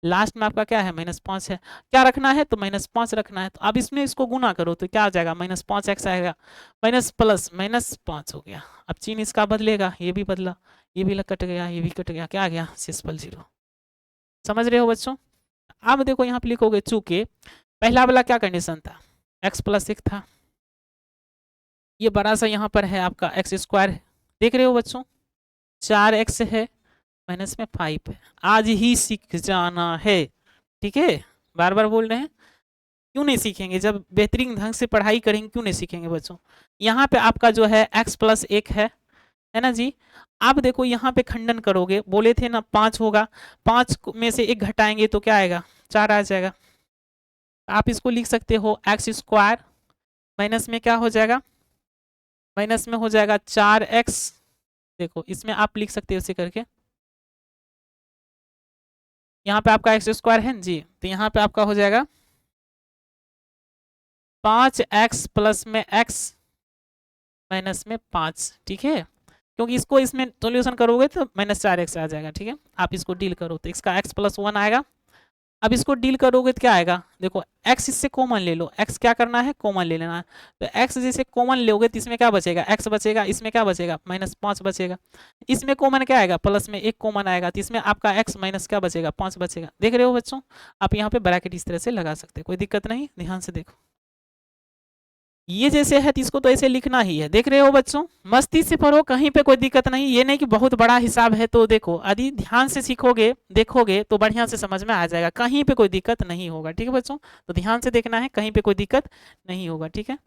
लास्ट में आपका क्या है, -5 है, क्या रखना है, तो -5 रखना है, तो अब इसमें इसको गुना करो तो क्या आ जाएगा, -5x आएगा, माइनस प्लस -5 हो गया। अब चिन्ह इसका बदलेगा, ये भी बदला, ये भी कट गया, ये भी कट गया, क्या आ गया, शेषफल 0। समझ रहे हो बच्चों? अब देखो यहाँ पे लिखोगे चूंकि पहला वाला क्या कंडीशन था, x प्लस 1 था, ये बड़ा सा यहाँ पर है आपका एक्स स्क्वायर है, देख रहे हो बच्चों, 4x है माइनस में 5 है, आज ही सीख जाना है, ठीक है, बार बार बोल रहे हैं, क्यों नहीं सीखेंगे, जब बेहतरीन ढंग से पढ़ाई करेंगे क्यों नहीं सीखेंगे बच्चों। यहाँ पे आपका जो है x प्लस 1 है ना जी। आप देखो यहाँ पे खंडन करोगे, बोले थे ना 5 होगा, 5 में से 1 घटाएंगे तो क्या आएगा, 4 आ जाएगा। आप इसको लिख सकते हो एक्स स्क्वायर माइनस में क्या हो जाएगा, माइनस में हो जाएगा 4x, देखो इसमें आप लिख सकते हो इसे करके, यहाँ पे आपका एक्स स्क्वायर है जी, तो यहाँ पे आपका हो जाएगा 5x प्लस में x माइनस में 5, ठीक है, क्योंकि इसको इसमें सोल्यूशन करोगे तो -4x आ जाएगा, ठीक है। आप इसको डील करो तो इसका x प्लस 1 आएगा। अब इसको डील करोगे तो क्या आएगा, देखो x इससे कॉमन ले लो, x क्या करना है, कॉमन ले लेना है, तो x जैसे कॉमन लोगे तो इसमें क्या बचेगा, x बचेगा, इसमें क्या बचेगा, -5 बचेगा, इसमें कॉमन क्या आएगा, प्लस में 1 कॉमन आएगा, तो इसमें आपका x माइनस क्या बचेगा, 5 बचेगा। देख रहे हो बच्चों, आप यहाँ पे ब्रैकेट इस तरह से लगा सकते हैं, कोई दिक्कत नहीं, ध्यान से देखो, ये जैसे है तो इसको तो ऐसे लिखना ही है, देख रहे हो बच्चों, मस्ती से पढ़ो, कहीं पे कोई दिक्कत नहीं, ये नहीं कि बहुत बड़ा हिसाब है तो देखो, यदि ध्यान से सीखोगे देखोगे तो बढ़िया से समझ में आ जाएगा, कहीं पे कोई दिक्कत नहीं होगा, ठीक है बच्चों, तो ध्यान से देखना है, कहीं पे कोई दिक्कत नहीं होगा, ठीक है।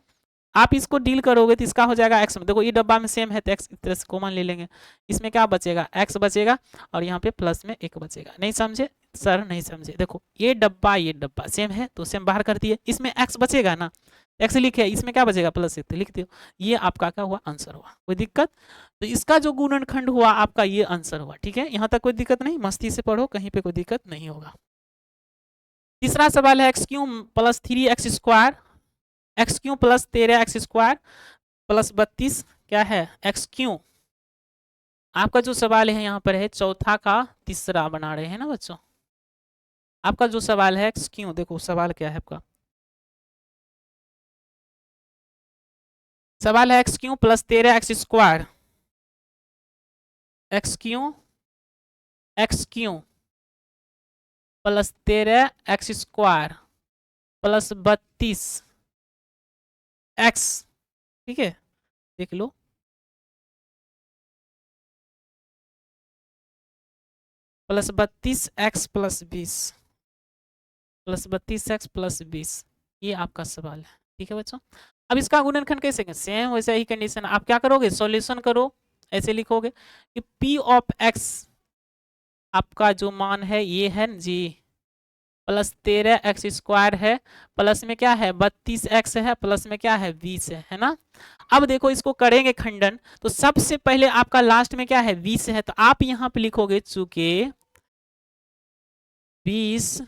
आप इसको डील करोगे तो इसका हो जाएगा एक्स, देखो ये डब्बा में सेम है तो एक्स इस तरह से कॉमन ले लेंगे, इसमें क्या बचेगा, एक्स बचेगा, और यहाँ पे प्लस में 1 बचेगा। नहीं समझे सर, नहीं समझे, देखो ये डब्बा सेम है तो सेम बाहर कर दिए, इसमें एक्स बचेगा ना, एक्स लिखे, इसमें क्या बचेगा, प्लस 1, तो लिख दो, ये आपका क्या हुआ, आंसर हुआ, कोई दिक्कत, तो इसका जो गुणनखंड हुआ आपका ये आंसर हुआ, ठीक है, यहाँ तक कोई दिक्कत नहीं, मस्ती से पढ़ो, कहीं पे कोई दिक्कत नहीं होगा। तीसरा सवाल है x cube plus 3x square, X cube plus 13x square plus 32 क्या है, एक्स क्यू, आपका जो सवाल है यहाँ पर है चौथा का तीसरा बना रहे हैं ना बच्चों, आपका जो सवाल है एक्स क्यू, देखो सवाल क्या है आपका, सवाल है X cube plus 13x square, X cube plus 13x square plus 32x, ठीक है, देख लो, plus 32x plus 20 plus 32x plus 20, ये आपका सवाल है, ठीक है बच्चों। अब इसका गुणनखंड कैसे करें, सेम वैसे ही कंडीशन, आप क्या करोगे, सॉल्यूशन करो, ऐसे लिखोगे कि p ऑफ x आपका जो मान है ये है जी, प्लस 13x स्क्वायर है, प्लस में क्या है 32x है, प्लस में क्या है 20 है ना। अब देखो इसको करेंगे खंडन, तो सबसे पहले आपका लास्ट में क्या है 20 है, तो आप यहाँ पे लिखोगे चूंकि 20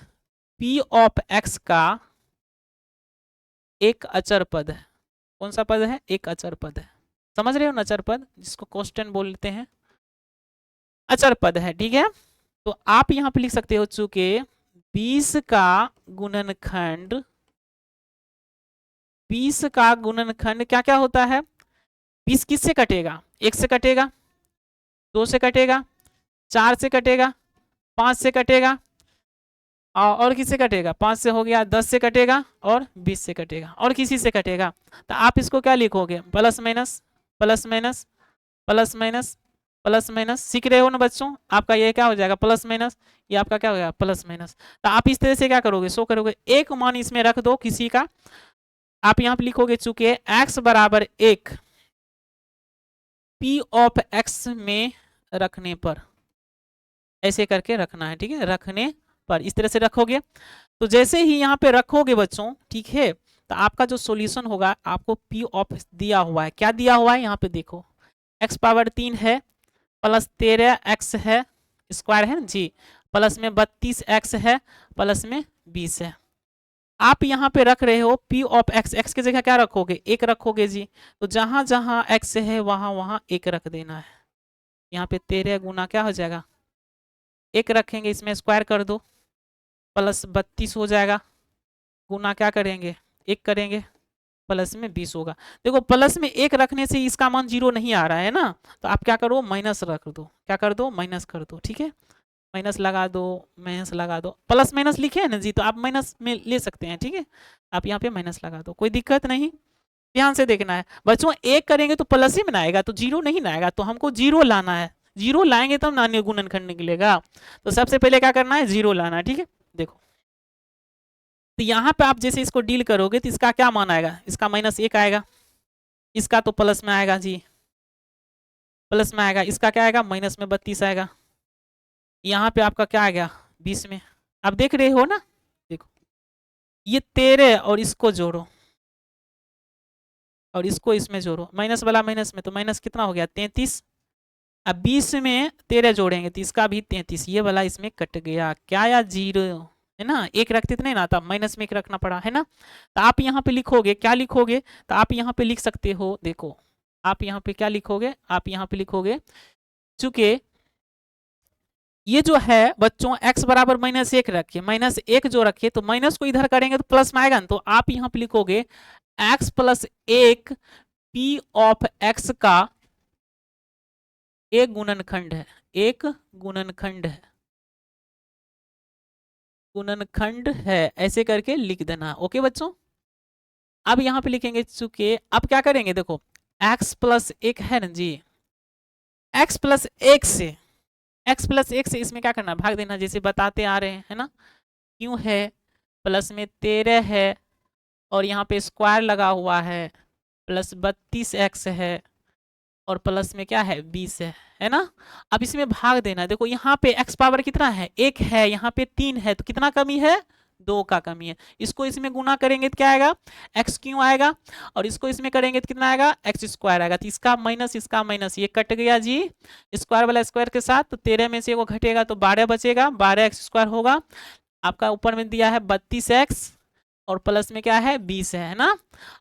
p ऑफ x का एक अचर पद है, कौन सा पद है, एक अचर पद है, समझ रहे हो ना, अचर पद जिसको कांस्टेंट बोलते हैं, अचर पद है, ठीक है। तो आप यहाँ पे लिख सकते हो चूंकि 20 का गुणनखंड, 20 का गुणनखंड क्या क्या होता है, 20 किससे कटेगा, 1 से कटेगा, 2 से कटेगा, 4 से कटेगा, 5 से कटेगा, और किससे कटेगा, 5 से हो गया, 10 से कटेगा, और 20 से कटेगा, और किसी से कटेगा, तो आप इसको क्या लिखोगे, plus minus plus minus plus minus plus minus, सीख रहे हो ना बच्चों, आपका ये क्या हो जाएगा, प्लस माइनस, ये आपका क्या हो जाएगा, प्लस माइनस। तो आप इस तरह से क्या करोगे, शो करोगे, एक मान इसमें रख दो किसी का, आप यहाँ पे लिखोगे चूंकि x बराबर 1 p ऑफ x में रखने पर, ऐसे करके रखना है, ठीक है, रखने पर इस तरह से रखोगे, तो जैसे ही यहाँ पे रखोगे बच्चों, ठीक है, तो आपका जो सॉल्यूशन होगा, आपको p ऑफ दिया हुआ है, क्या दिया हुआ है यहाँ पे देखो, x पावर 3 है, प्लस 13x है स्क्वायर है जी, प्लस में 32x है, प्लस में 20 है, आप यहाँ पे रख रहे हो p ऑफ x, x की जगह क्या रखोगे, 1 रखोगे जी, तो जहां जहां x है वहां वहां 1 रख देना है, यहाँ पे 13 गुना क्या हो जाएगा, 1 रखेंगे, इसमें स्क्वायर कर दो, प्लस 32 हो जाएगा, गुना क्या करेंगे, 1 करेंगे, प्लस में 20 होगा। देखो प्लस में 1 रखने से इसका मान 0 नहीं आ रहा है ना, तो आप क्या करो, माइनस रख दो, क्या कर दो, माइनस कर दो, ठीक है, माइनस लगा दो, माइनस लगा दो, प्लस माइनस लिखे है ना जी, तो आप माइनस में ले सकते हैं, ठीक है। आप यहाँ पे माइनस लगा दो, कोई दिक्कत नहीं। ध्यान से देखना है बच्चों, एक करेंगे तो प्लस ही में आएगा, तो जीरो नहीं ना आएगा, तो हमको जीरो लाना है। जीरो लाएंगे तब नान्य गुणनखंड निकलेगा। तो सबसे पहले क्या करना है, जीरो लाना है, ठीक है। देखो तो यहाँ पे आप जैसे इसको डील करोगे तो इसका क्या मान आएगा, इसका -1 आएगा, इसका तो प्लस में आएगा जी, प्लस में आएगा, इसका क्या आएगा, माइनस में 32 आएगा। यहाँ पे आपका क्या आ गया, 20 में। आप देख रहे हो ना, देखो ये 13 और इसको जोड़ो और इसको इसमें जोड़ो, माइनस वाला माइनस में, तो माइनस कितना हो गया, 33। अब 20 में 13 जोड़ेंगे तो इसका भी 33, ये वाला इसमें कट गया, क्या आया, 0, है ना। एक रखते तो नहीं ना आता, माइनस में एक रखना पड़ा, है ना। तो आप यहाँ पे लिखोगे, क्या लिखोगे, तो आप यहाँ पे लिख सकते हो, देखो आप यहाँ पे क्या लिखोगे, आप यहाँ पे लिखोगे, चूंकि ये जो है बच्चों x बराबर -1 रखिए, -1 जो रखिए तो माइनस को इधर करेंगे तो प्लस में आएगा ना, तो आप यहाँ पे लिखोगे x + 1 p ऑफ x का एक गुणनखंड है, एक गुणनखंड है, गुणनखंड है, ऐसे करके लिख देना। ओके बच्चों, अब यहाँ पे लिखेंगे, चूंकि अब क्या करेंगे, देखो x + 1 है ना जी, x + 1 से, x + 1 से इसमें क्या करना, भाग देना, जैसे बताते आ रहे हैं, है ना। क्यों है, प्लस में 13 है और यहाँ पे स्क्वायर लगा हुआ है, प्लस 32x है और प्लस में क्या है, 20 है ना। अब इसमें भाग देना, देखो यहाँ पे x पावर कितना है, 1 है, यहाँ पे 3 है, तो कितना कमी है, 2 का कमी है। इसको इसमें गुना करेंगे तो क्या आएगा, x क्यों आएगा, और इसको इसमें करेंगे तो कितना आएगा, x² आएगा। तो इसका माइनस, इसका माइनस, ये कट गया जी, स्क्वायर वाला स्क्वायर के साथ, तो 13 में से वो घटेगा तो 12 बचेगा, 12x² होगा। आपका ऊपर में दिया है 32x और प्लस में क्या है, 20 है ना।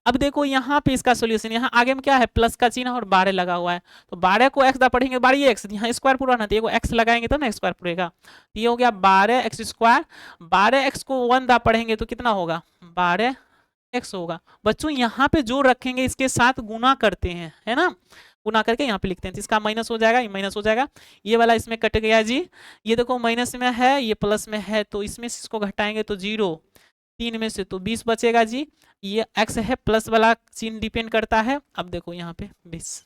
अब देखो यहाँ पे इसका सोल्यूशन, यहाँ आगे में क्या है, प्लस का चिन्ह और 12 लगा हुआ है, तो 12 को x दा पढ़ेंगे, 12 x, यहाँ स्क्वायर पूरा ना, तो एगो x लगाएंगे तो ना स्क्वायर पूरेगा, तो ये हो गया 12x²। 12x को 1 दा पढ़ेंगे तो कितना होगा, 12x होगा। बच्चों यहाँ पे जो रखेंगे इसके साथ गुना करते हैं, है ना, गुना करके यहाँ पे लिखते हैं, तो इसका माइनस हो जाएगा, ये माइनस हो जाएगा, ये वाला इसमें कट गया जी। ये देखो माइनस में है, ये प्लस में है, तो इसमें से इसको घटाएंगे तो 0, 3 में से तो 20 बचेगा जी। ये x है, प्लस वाला चिन्ह डिपेंड करता है। अब देखो यहाँ पे 20,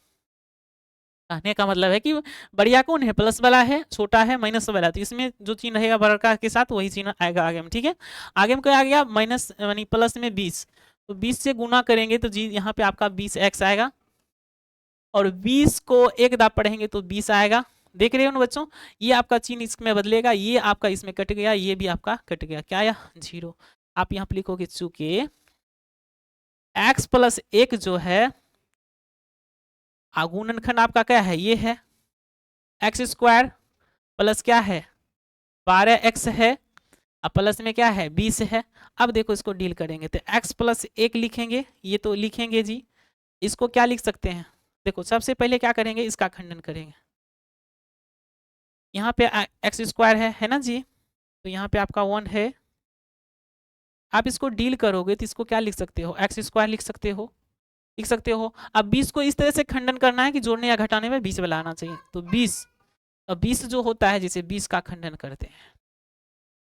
कहने का मतलब है कि बढ़िया कौन है, प्लस वाला है, छोटा है माइनस वाला, तो इसमें जो चिन्ह रहेगा बड़का के साथ वही चिन्ह आएगा आगे में, ठीक है। आगे में क्या आ गया, माइनस यानी प्लस में 20, तो 20 से गुना करेंगे तो जी यहाँ पे आपका 20x आएगा, और 20 को 1 दा पढ़ेंगे तो 20 आएगा। देख रहे हो ना बच्चों, ये आपका चिन्ह इसमें बदलेगा, ये आपका इसमें कट गया, ये भी आपका कट गया, क्या आया, 0। आप यहाँ पे लिखोगे, चूंकि x + 1 जो है गुणनखंड आपका क्या है, ये है x² प्लस क्या है, 12x है, अब प्लस में क्या है, 20 है। अब देखो इसको डील करेंगे तो x + 1 लिखेंगे, ये तो लिखेंगे जी, इसको क्या लिख सकते हैं, देखो सबसे पहले क्या करेंगे, इसका खंडन करेंगे, यहाँ पे x² है ना जी, तो यहाँ पे आपका 1 है। आप इसको डील करोगे तो इसको क्या लिख सकते हो, x² लिख सकते हो, लिख सकते हो। अब 20 को इस तरह से खंडन करना है कि जोड़ने या घटाने में 20 वाला आना चाहिए, तो 20, अब 20 जो होता है जैसे 20 का खंडन करते हैं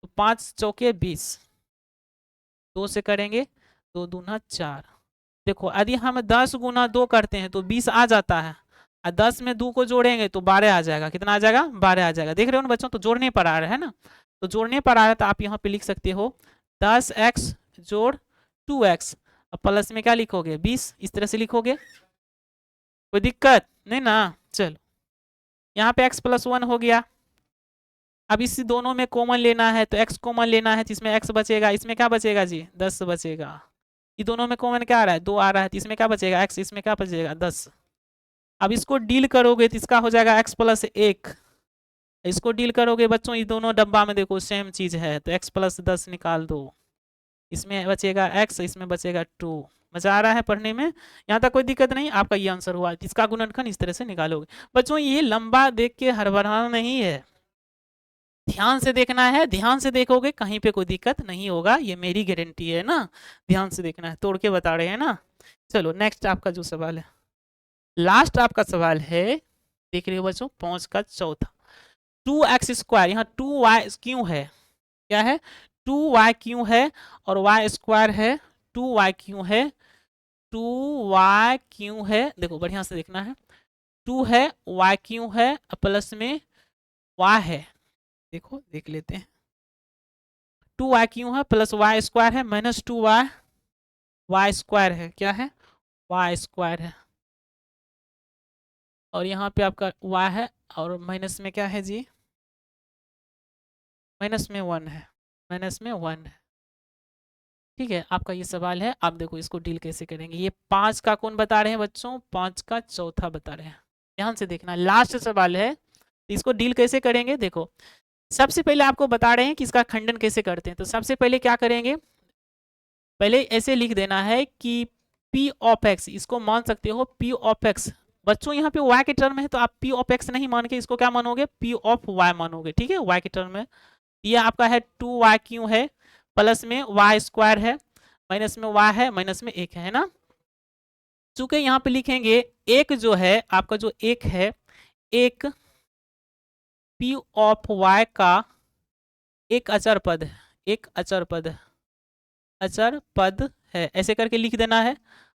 तो 5 चौके 20, 2 से करेंगे 2 दूना 4। देखो यदि हम 10 गुना 2 करते हैं तो 20 आ जाता है, और 10 में 2 को जोड़ेंगे तो 12 आ जाएगा, कितना आ जाएगा, 12 आ जाएगा। देख रहे हो ना बच्चों, तो जोड़ने पर आ रहा है ना, तो जोड़ने पर आ रहा है, तो आप यहाँ पे लिख सकते हो 10x जोड़ 2x, अब प्लस में क्या लिखोगे, 20, इस तरह से लिखोगे, कोई दिक्कत नहीं ना। चलो यहाँ पे x + 1 हो गया। अब इस दोनों में कॉमन लेना है तो x कॉमन लेना है, जिसमें x बचेगा, इसमें क्या बचेगा जी, 10 बचेगा। ये दोनों में कॉमन क्या आ रहा है, 2 आ रहा है, तो इसमें क्या बचेगा, x, इसमें क्या बचेगा, 10। अब इसको डील करोगे तो इसका हो जाएगा x + 1, इसको डील करोगे बच्चों, ये दोनों डब्बा में देखो सेम चीज है, तो x + 10 निकाल दो, इसमें बचेगा x, इसमें बचेगा 2। मजा आ रहा है पढ़ने में, यहाँ तक कोई दिक्कत नहीं, आपका ये आंसर हुआ। इसका गुणनखंड इस तरह से निकालोगे बच्चों, ये लंबा देख के हड़बड़ाना नहीं है, ध्यान से देखना है, ध्यान से देखोगे कहीं पे कोई दिक्कत नहीं होगा, ये मेरी गारंटी है ना। ध्यान से देखना है, तोड़ के बता रहे हैं ना। चलो नेक्स्ट आपका जो सवाल है, लास्ट आपका सवाल है, देख रहे हो बच्चों, 5 का चौथा। 2x², यहाँ 2y क्यों है, क्या है 2y क्यों है, और y² है 2y क्यों है, 2y क्यों है, देखो बढ़िया से देखना है, 2 है y क्यों है प्लस में y है, देखो देख लेते हैं, 2y क्यों है प्लस y² है माइनस 2y, y² है, क्या है y² है, और यहाँ पे आपका y है, और माइनस में क्या है जी, माइनस में 1 है, माइनस में 1 है। ठीक है, आपका ये सवाल है, आप देखो इसको डील कैसे करेंगे। ये 5 का कौन बता रहे हैं बच्चों, 5 का चौथा बता रहे हैं, ध्यान से देखना, लास्ट सवाल है, इसको डील कैसे करेंगे। देखो सबसे पहले आपको बता रहे हैं कि इसका खंडन कैसे करते हैं, तो सबसे पहले क्या करेंगे, पहले ऐसे लिख देना है कि P ऑफ x, इसको मान सकते हो P ऑफ x, बच्चों यहाँ पे y के टर्म है तो आप P ऑफ x नहीं मान के इसको क्या मानोगे, P ऑफ y मानोगे, ठीक है, y के टर्म में। ये आपका है 2y क्यों है प्लस में y² है माइनस में y है माइनस में 1 है ना। चूंकि यहाँ पे लिखेंगे एक जो है आपका, जो एक है, एक P ऑफ y का एक अचर पद है, एक अचर पद है, अचर पद है, ऐसे करके लिख देना है,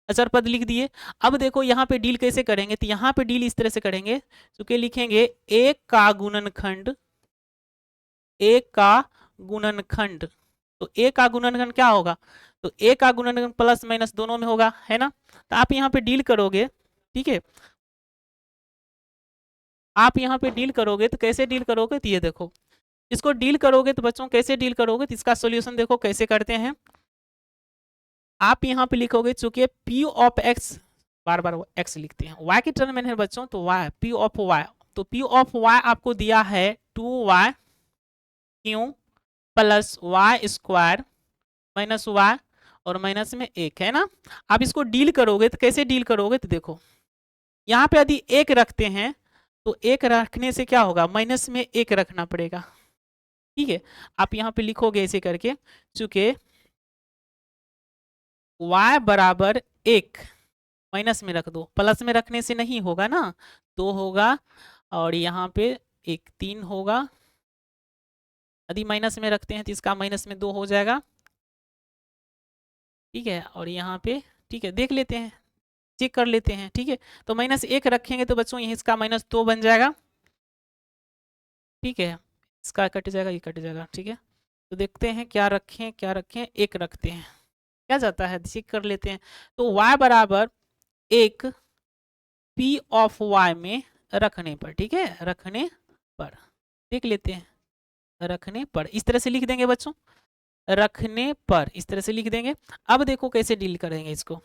अचर पद लिख दिए। अब देखो यहाँ पे डील कैसे करेंगे, तो यहाँ पे डील इस तरह से करेंगे, क्योंकि लिखेंगे एक का गुणनखंड, एक का गुणनखंड, तो एक का गुणनखंड क्या होगा, तो एक का गुणनखंड प्लस माइनस दोनों में होगा, है ना। तो आप यहाँ पे डील करोगे, ठीक है, आप यहाँ पे डील करोगे तो कैसे डील करोगे, तो ये देखो इसको डील करोगे तो बच्चों कैसे डील करोगे, तो इसका सॉल्यूशन देखो कैसे करते हैं। आप यहाँ पे लिखोगे, चूंकि P of x, bar bar x लिखते हैं, y के टर्म में है बच्चों, तो y P ऑफ y, तो P ऑफ y आपको दिया है 2y क्यों प्लस y² माइनस y और माइनस में 1 है ना। आप इसको डील करोगे तो कैसे डील करोगे, तो देखो यहाँ पे यदि 1 रखते हैं तो 1 रखने से क्या होगा, माइनस में 1 रखना पड़ेगा, ठीक है। आप यहाँ पे लिखोगे ऐसे करके, चूंकि y बराबर 1 माइनस में रख दो, प्लस में रखने से नहीं होगा ना, 2 होगा, और यहाँ पे 1 3 होगा, यदि माइनस में रखते हैं तो इसका माइनस में 2 हो जाएगा, ठीक है, और यहाँ पे ठीक है देख लेते हैं, चेक कर लेते हैं, ठीक है। तो माइनस 1 रखेंगे तो बच्चों यही इसका माइनस 2 बन जाएगा, ठीक है, इसका कट जाएगा, ये कट जाएगा, ठीक है। तो देखते हैं क्या रखें, क्या रखें, 1 रखते हैं, क्या जाता है चेक कर लेते हैं। तो y बराबर 1 P ऑफ y में रखने पर, ठीक है, रखने पर, देख लेते हैं, रखने पर इस तरह से लिख देंगे बच्चों, रखने पर इस तरह से लिख देंगे। अब देखो कैसे डील करेंगे इसको,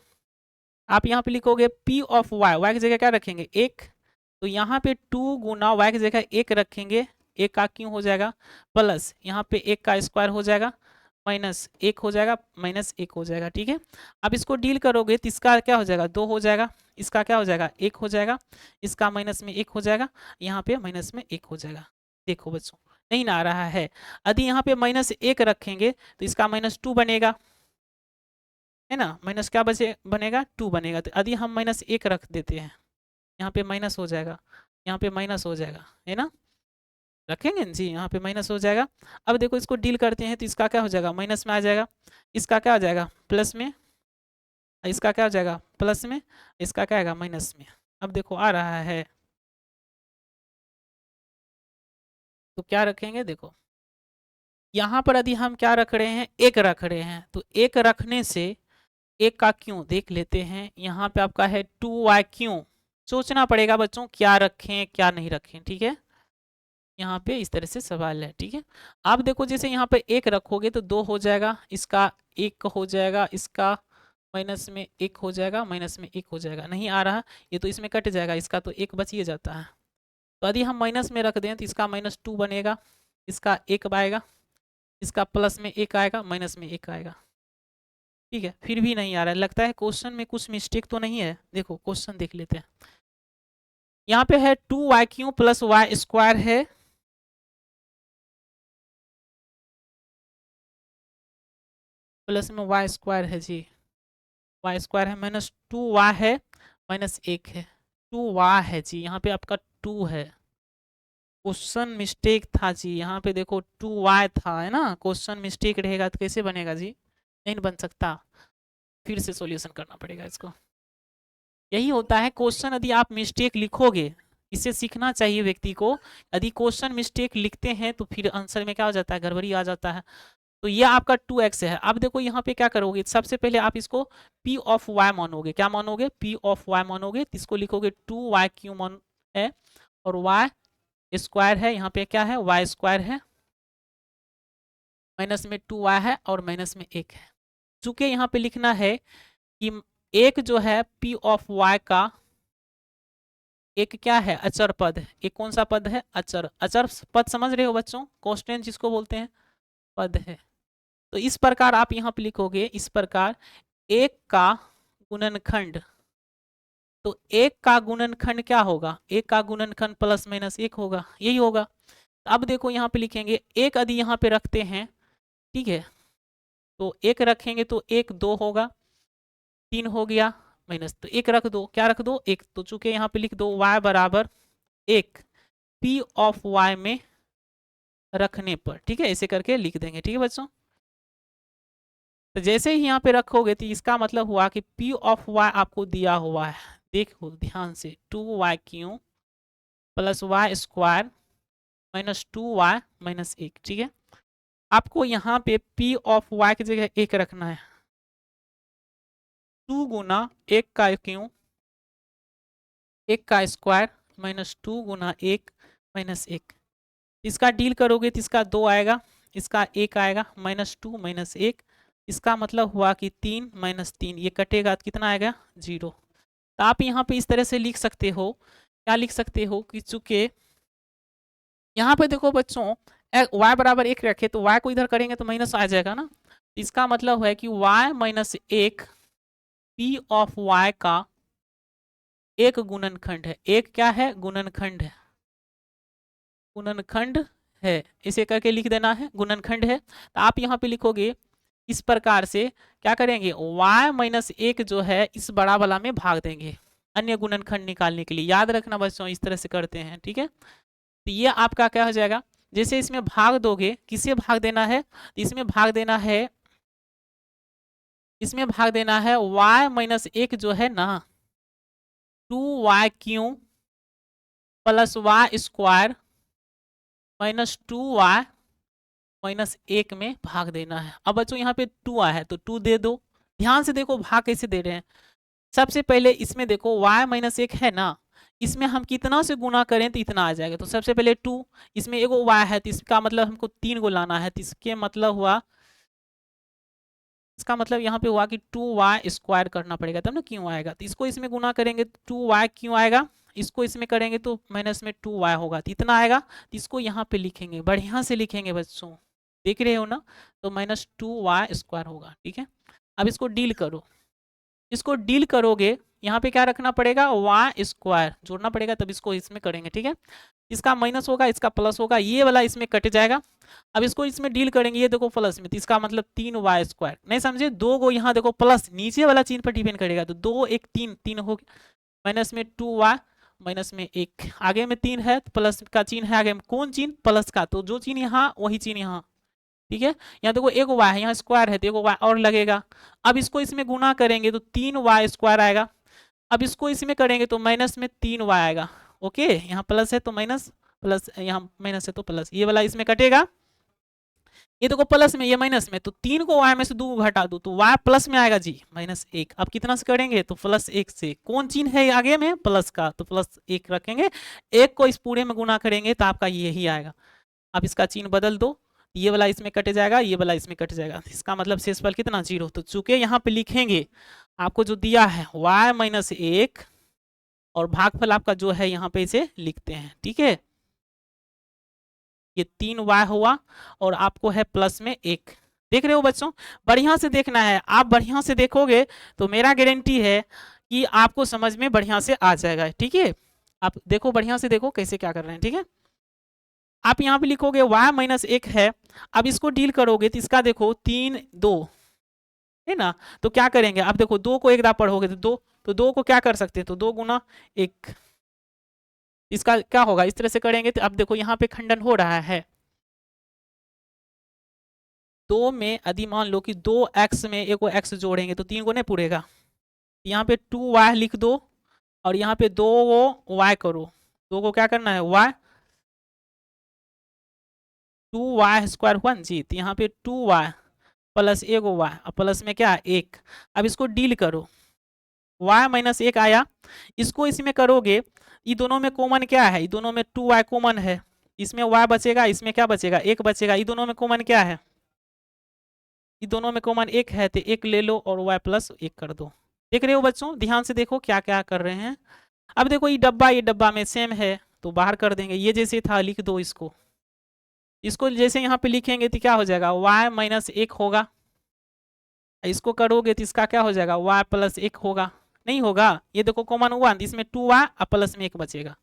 आप यहाँ पे लिखोगे P ऑफ y, y की जगह क्या रखेंगे 1, तो यहाँ पे 2 गुना y की जगह 1 रखेंगे, 1 का क्यों हो जाएगा, प्लस यहाँ पे 1 का स्क्वायर हो जाएगा, माइनस 1 हो जाएगा, माइनस 1 हो जाएगा, ठीक है। अब इसको डील करोगे तो इसका क्या हो जाएगा 2 हो जाएगा, इसका क्या हो जाएगा 1 हो जाएगा, इसका माइनस में 1 हो जाएगा, यहाँ पे माइनस में 1 हो जाएगा। देखो बच्चों नहीं ना आ रहा है, यदि यहाँ पे माइनस 1 रखेंगे तो इसका माइनस 2 बनेगा, है ना, माइनस क्या बचे बनेगा 2 बनेगा। तो यदि हम माइनस 1 रख देते हैं, यहाँ पे माइनस हो जाएगा, यहाँ पे माइनस हो जाएगा, है ना, रखेंगे जी, यहाँ पे माइनस हो जाएगा। अब देखो इसको डील करते हैं तो इसका क्या हो जाएगा माइनस में आ जाएगा, इसका क्या हो जाएगा प्लस में, इसका क्या हो जाएगा प्लस में, इसका क्या आएगा माइनस में। अब देखो आ रहा है, तो क्या रखेंगे, देखो यहाँ पर यदि हम क्या रख रहे हैं 1 रख रहे हैं, तो 1 रखने से 1 का क्यों देख लेते हैं, यहाँ पे आपका है 2y क्यों, सोचना पड़ेगा बच्चों क्या रखें क्या नहीं रखें, ठीक है, यहाँ पे इस तरह से सवाल है, ठीक है। आप देखो जैसे यहाँ पे 1 रखोगे तो 2 हो जाएगा, इसका 1 हो जाएगा, इसका माइनस में 1 हो जाएगा, माइनस में 1 हो जाएगा, नहीं आ रहा, ये तो इसमें कट जाएगा, इसका तो 1 बच ही जाता है। तो यदि हम माइनस में रख दें तो इसका -2 बनेगा, इसका 1 आएगा, इसका प्लस में 1 आएगा, माइनस में 1 आएगा, ठीक है। फिर भी नहीं आ रहा है, लगता है क्वेश्चन में कुछ मिस्टेक तो नहीं है। देखो क्वेश्चन देख लेते हैं, यहाँ पे है 2y क्यों प्लस y² है, प्लस में y² है जी, y² है, -2y है, -1 है, 2y है जी, यहाँ पे आपका 2 है, क्वेश्चन मिस्टेक था जी, यहाँ पे देखो 2y था, है ना, क्वेश्चन मिस्टेक रहेगा तो कैसे बनेगा जी, नहीं बन सकता, फिर से सॉल्यूशन करना पड़ेगा इसको। यही होता है क्वेश्चन, यदि आप मिस्टेक लिखोगे, इससे सीखना चाहिए व्यक्ति को, यदि क्वेश्चन मिस्टेक लिखते हैं तो फिर आंसर में क्या हो जाता है, गड़बड़ी आ जाता है। तो ये आपका 2x है। अब देखो यहाँ पे क्या करोगे, सबसे पहले आप इसको p ऑफ y मानोगे, क्या मानोगे, p ऑफ y मानोगे, तो इसको लिखोगे 2y क्यों मान है, और y स्क्वायर है, यहाँ पे क्या है, y स्क्वायर है, माइनस में 2y है और माइनस में 1 है। चूंकि यहाँ पे लिखना है कि एक जो है p ऑफ y का एक क्या है, अचर पद है, एक कौन सा पद है, अचर, अचर पद समझ रहे हो बच्चों, कांस्टेंट जिसको बोलते हैं, पद है। तो इस प्रकार आप यहाँ पे लिखोगे, इस प्रकार एक का गुणनखंड, तो एक का गुणनखंड क्या होगा, एक का गुणनखंड प्लस माइनस 1 होगा, यही होगा। अब देखो यहाँ पे लिखेंगे, एक यदि यहाँ पे रखते हैं, ठीक है, तो एक रखेंगे तो 1 2 होगा, 3 हो गया, माइनस, तो एक रख दो, क्या रख दो, एक, तो चूंकि यहाँ पे लिख दो y बराबर 1 p ऑफ y में रखने पर, ठीक है, ऐसे करके लिख देंगे, ठीक है बच्चों। तो जैसे ही यहाँ पे रखोगे तो इसका मतलब हुआ कि p ऑफ y आपको दिया हुआ है, देखो ध्यान से, 2y क्यों plus y square minus 2y minus 1, ठीक है। आपको यहाँ पे p ऑफ y की जगह 1 रखना है, 2 गुना 1 का क्यों, 1 का स्क्वायर माइनस 2 गुना 1 माइनस 1, इसका डील करोगे तो इसका 2 आएगा, इसका 1 आएगा, माइनस 2 माइनस 1, इसका मतलब हुआ कि 3 माइनस 3, ये कटेगा तो कितना आएगा, 0। तो आप यहाँ पे इस तरह से लिख सकते हो, क्या लिख सकते हो कि चूंकि यहाँ पे देखो बच्चों y बराबर 1 रखे तो y को इधर करेंगे तो माइनस आ जाएगा ना, इसका मतलब है कि y minus 1 p of y का एक गुणनखंड है, एक क्या है, गुणनखंड है, गुणनखंड है, इसे करके लिख देना है, गुणनखंड है। तो आप यहाँ पे लिखोगे इस प्रकार से, क्या करेंगे, y माइनस 1 जो है इस बड़ा वाला में भाग देंगे अन्य गुणनखंड निकालने के लिए, याद रखना बच्चों, इस तरह से करते हैं, ठीक है। तो ये आपका क्या हो जाएगा, जैसे इसमें भाग दोगे, किसे भाग देना है, इसमें भाग देना है, इसमें भाग देना है y माइनस 1 जो है ना, 2y क्यों plus y square minus 2y minus 1 में भाग देना है। अब बच्चों यहाँ पे 2 आया है तो 2 दे दो, ध्यान से देखो भाग कैसे दे रहे हैं। सबसे पहले इसमें देखो y माइनस 1 है ना, इसमें हम कितना से गुना करें तो इतना आ जाएगा, तो सबसे पहले 2, इसमें एगो y है तो इसका मतलब हमको 3 को लाना है, तो इसके मतलब हुआ, इसका मतलब यहाँ पे हुआ कि 2y स्क्वायर करना पड़ेगा तब ना क्यों आएगा, तो इसको इसमें गुना करेंगे तो 2y क्यों आएगा, इसको इसमें करेंगे तो माइनस में 2y होगा, तो इतना आएगा, तो इसको यहाँ पे लिखेंगे, बढ़िया से लिखेंगे बच्चों, देख रहे हो ना, तो माइनस 2y स्क्वायर होगा, ठीक है। अब इसको डील करो, इसको डील करोगे, यहाँ पे क्या रखना पड़ेगा, y स्क्वायर जोड़ना पड़ेगा, तब इसको इसमें करेंगे, ठीक है। इसका माइनस होगा, इसका प्लस होगा, ये वाला इसमें कट जाएगा। अब इसको इसमें डील करेंगे, ये देखो प्लस में, तो इसका मतलब 3y स्क्वायर, नहीं समझे, 2 को यहाँ देखो प्लस नीचे वाला चिन्ह पर डिपेंड करेगा, तो 2 1 3 3 हो गया, माइनस में 2y माइनस में 1, आगे में 3 है तो प्लस का चिन्ह है, आगे में कौन चिन्ह, प्लस का, तो जो चिन्ह यहाँ वही चिन्ह यहाँ, ठीक है। यहाँ देखो एक y है, यहाँ स्क्वायर है तो एक y और लगेगा। अब इसको इसमें गुना करेंगे तो 3y स्क्वायर आएगा, अब इसको इसमें करेंगे तो माइनस में 3y आएगा, ओके, यहाँ प्लस है तो माइनस, प्लस यहाँ माइनस है तो प्लस, ये वाला इसमें कटेगा, ये देखो प्लस में ये माइनस में, तो 3 को y में से 2 घटा दो तो y प्लस में आएगा जी, माइनस 1। अब कितना से करेंगे तो प्लस 1 से, कौन चिन्ह है आगे में, प्लस का, तो प्लस 1 रखेंगे, 1 को इस पूरे में गुना करेंगे तो आपका यही आएगा। अब इसका चिन्ह बदल दो, ये वाला इसमें कट जाएगा, ये वाला इसमें कट जाएगा, इसका मतलब शेषफल कितना, 0। तो चूंकि यहाँ पे लिखेंगे आपको जो दिया है y माइनस 1 और भागफल आपका जो है यहाँ पे इसे लिखते हैं, ठीक है, ये 3y हुआ और आपको है प्लस में 1, देख रहे हो बच्चों, बढ़िया से देखना है, आप बढ़िया से देखोगे तो मेरा गारंटी है कि आपको समझ में बढ़िया से आ जाएगा, ठीक है। आप देखो बढ़िया से देखो कैसे क्या कर रहे हैं, ठीक है। आप यहाँ पे लिखोगे y माइनस 1 है, अब इसको डील करोगे तो इसका देखो 3 2 है ना, तो क्या करेंगे, आप देखो 2 को एक दाव पढ़ोगे तो 2, तो 2 को क्या कर सकते हैं, तो 2 गुना 1, इसका क्या होगा, इस तरह से करेंगे तो अब देखो यहाँ पे खंडन हो रहा है। 2 में यदि मान लो कि 2x में एक x जोड़ेंगे तो 3 को नहीं पूरेगा, यहाँ पे 2y लिख दो और यहाँ पे 2 y करो, 2 को क्या करना है y, 2y स्क्वायर 1 जी, तो यहाँ पे 2y प्लस 1y प्लस में क्या 1। अब इसको डील करो, y माइनस 1 आया, इसको इसमें करोगे, ये दोनों में कॉमन क्या है, ये दोनों में 2y कॉमन है, इसमें y बचेगा, इसमें क्या बचेगा 1 बचेगा, ये दोनों में कॉमन क्या है, ये दोनों में कॉमन 1 है, तो 1 ले लो और y प्लस 1 कर दो। देख रहे हो बच्चों, ध्यान से देखो क्या क्या कर रहे हैं। अब देखो ये डब्बा में सेम है तो बाहर कर देंगे, ये जैसे था लिख दो इसको, इसको जैसे यहाँ पे लिखेंगे तो क्या हो जाएगा y माइनस 1 होगा, इसको करोगे तो इसका क्या हो जाएगा y प्लस 1 होगा, नहीं होगा, ये देखो कॉमन हुआ, इसमें 2y प्लस में 1 बचेगा,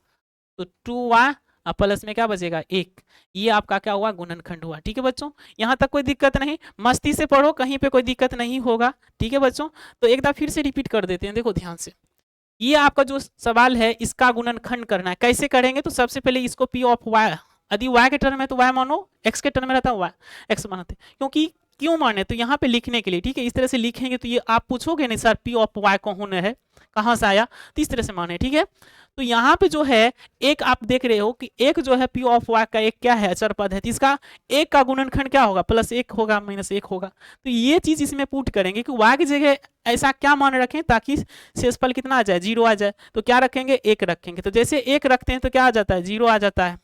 तो 2y प्लस में क्या बचेगा 1, ये आपका क्या हुआ गुणनखंड हुआ। ठीक है बच्चों, यहाँ तक कोई दिक्कत नहीं, मस्ती से पढ़ो, कहीं पे कोई दिक्कत नहीं होगा। ठीक है बच्चों, तो एक बार फिर से रिपीट कर देते हैं, देखो ध्यान से, ये आपका जो सवाल है इसका गुणनखंड करना है, कैसे करेंगे, तो सबसे पहले इसको p ऑफ y, यदि y के टर्म में तो y मानो, x के टर्म में रहता है y x मानते, क्योंकि क्यों माने तो यहाँ पे लिखने के लिए। ठीक है, इस तरह से लिखेंगे तो ये आप पूछोगे नहीं सर p ऑफ y कौन है, कहाँ से आया, तो इस तरह से माने। ठीक है, तो यहाँ पे जो है एक आप देख रहे हो कि एक जो है p ऑफ y का एक क्या है अचर पद है, तो इसका एक का गुणनखंड क्या होगा प्लस 1 होगा माइनस 1 होगा, तो ये चीज इसमें पुट करेंगे कि y की जगह ऐसा क्या मान रखें ताकि शेषफल कितना आ जाए 0 आ जाए, तो क्या रखेंगे 1 रखेंगे, तो जैसे 1 रखते हैं तो क्या आ जाता है 0 आ जाता है।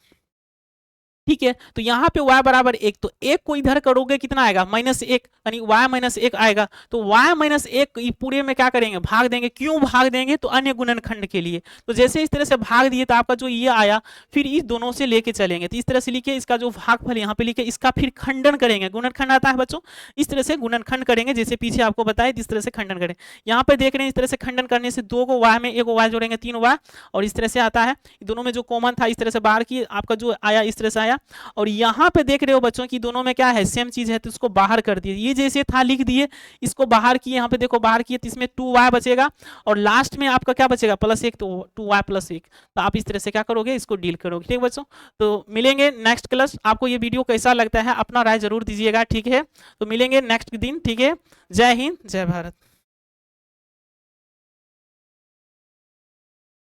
ठीक है, तो यहाँ पे y बराबर 1, तो 1 को इधर करोगे कितना आएगा माइनस 1, यानी y माइनस 1 आएगा, तो y माइनस 1 पूरे में क्या करेंगे भाग देंगे, क्यों भाग देंगे तो अन्य गुणनखंड के लिए, तो जैसे इस तरह से भाग दिए तो आपका जो ये आया फिर इस दोनों से लेके चलेंगे, तो इस तरह से लिखे इसका जो भागफल यहाँ पे लिखे, इसका फिर खंडन करेंगे, गुणनखंड आता है बच्चों, इस तरह से गुणनखंड करेंगे, जैसे पीछे आपको बताया इस तरह से खंडन करें। यहाँ पे देख रहे हैं इस तरह से खंडन करने से 2 को y में 1 y जोड़ेंगे 3 y, और इस तरह से आता है, दोनों में जो कॉमन था इस तरह से बाहर की आपका जो आया इस तरह से आया, और यहाँ पे देख रहे हो बच्चों की दोनों में क्या है सेम चीज है, तो इसको बाहर कर दिए, ये जैसे था लिख दिए, इसको बाहर किए, यहाँ पे देखो बाहर किए तो इसमें 2y बचेगा और लास्ट में आपका क्या बचेगा प्लस 1, तो 2y प्लस 1, तो आप इस तरह से क्या करोगे इसको डील करोगे। ठीक है बच्चों, तो मिलेंगे नेक्स्ट क्लास, आपको ये वीडियो कैसा लगता है अपना राय जरूर दीजिएगा। ठीक है, तो मिलेंगे नेक्स्ट दिन। ठीक है, जय हिंद जय भारत।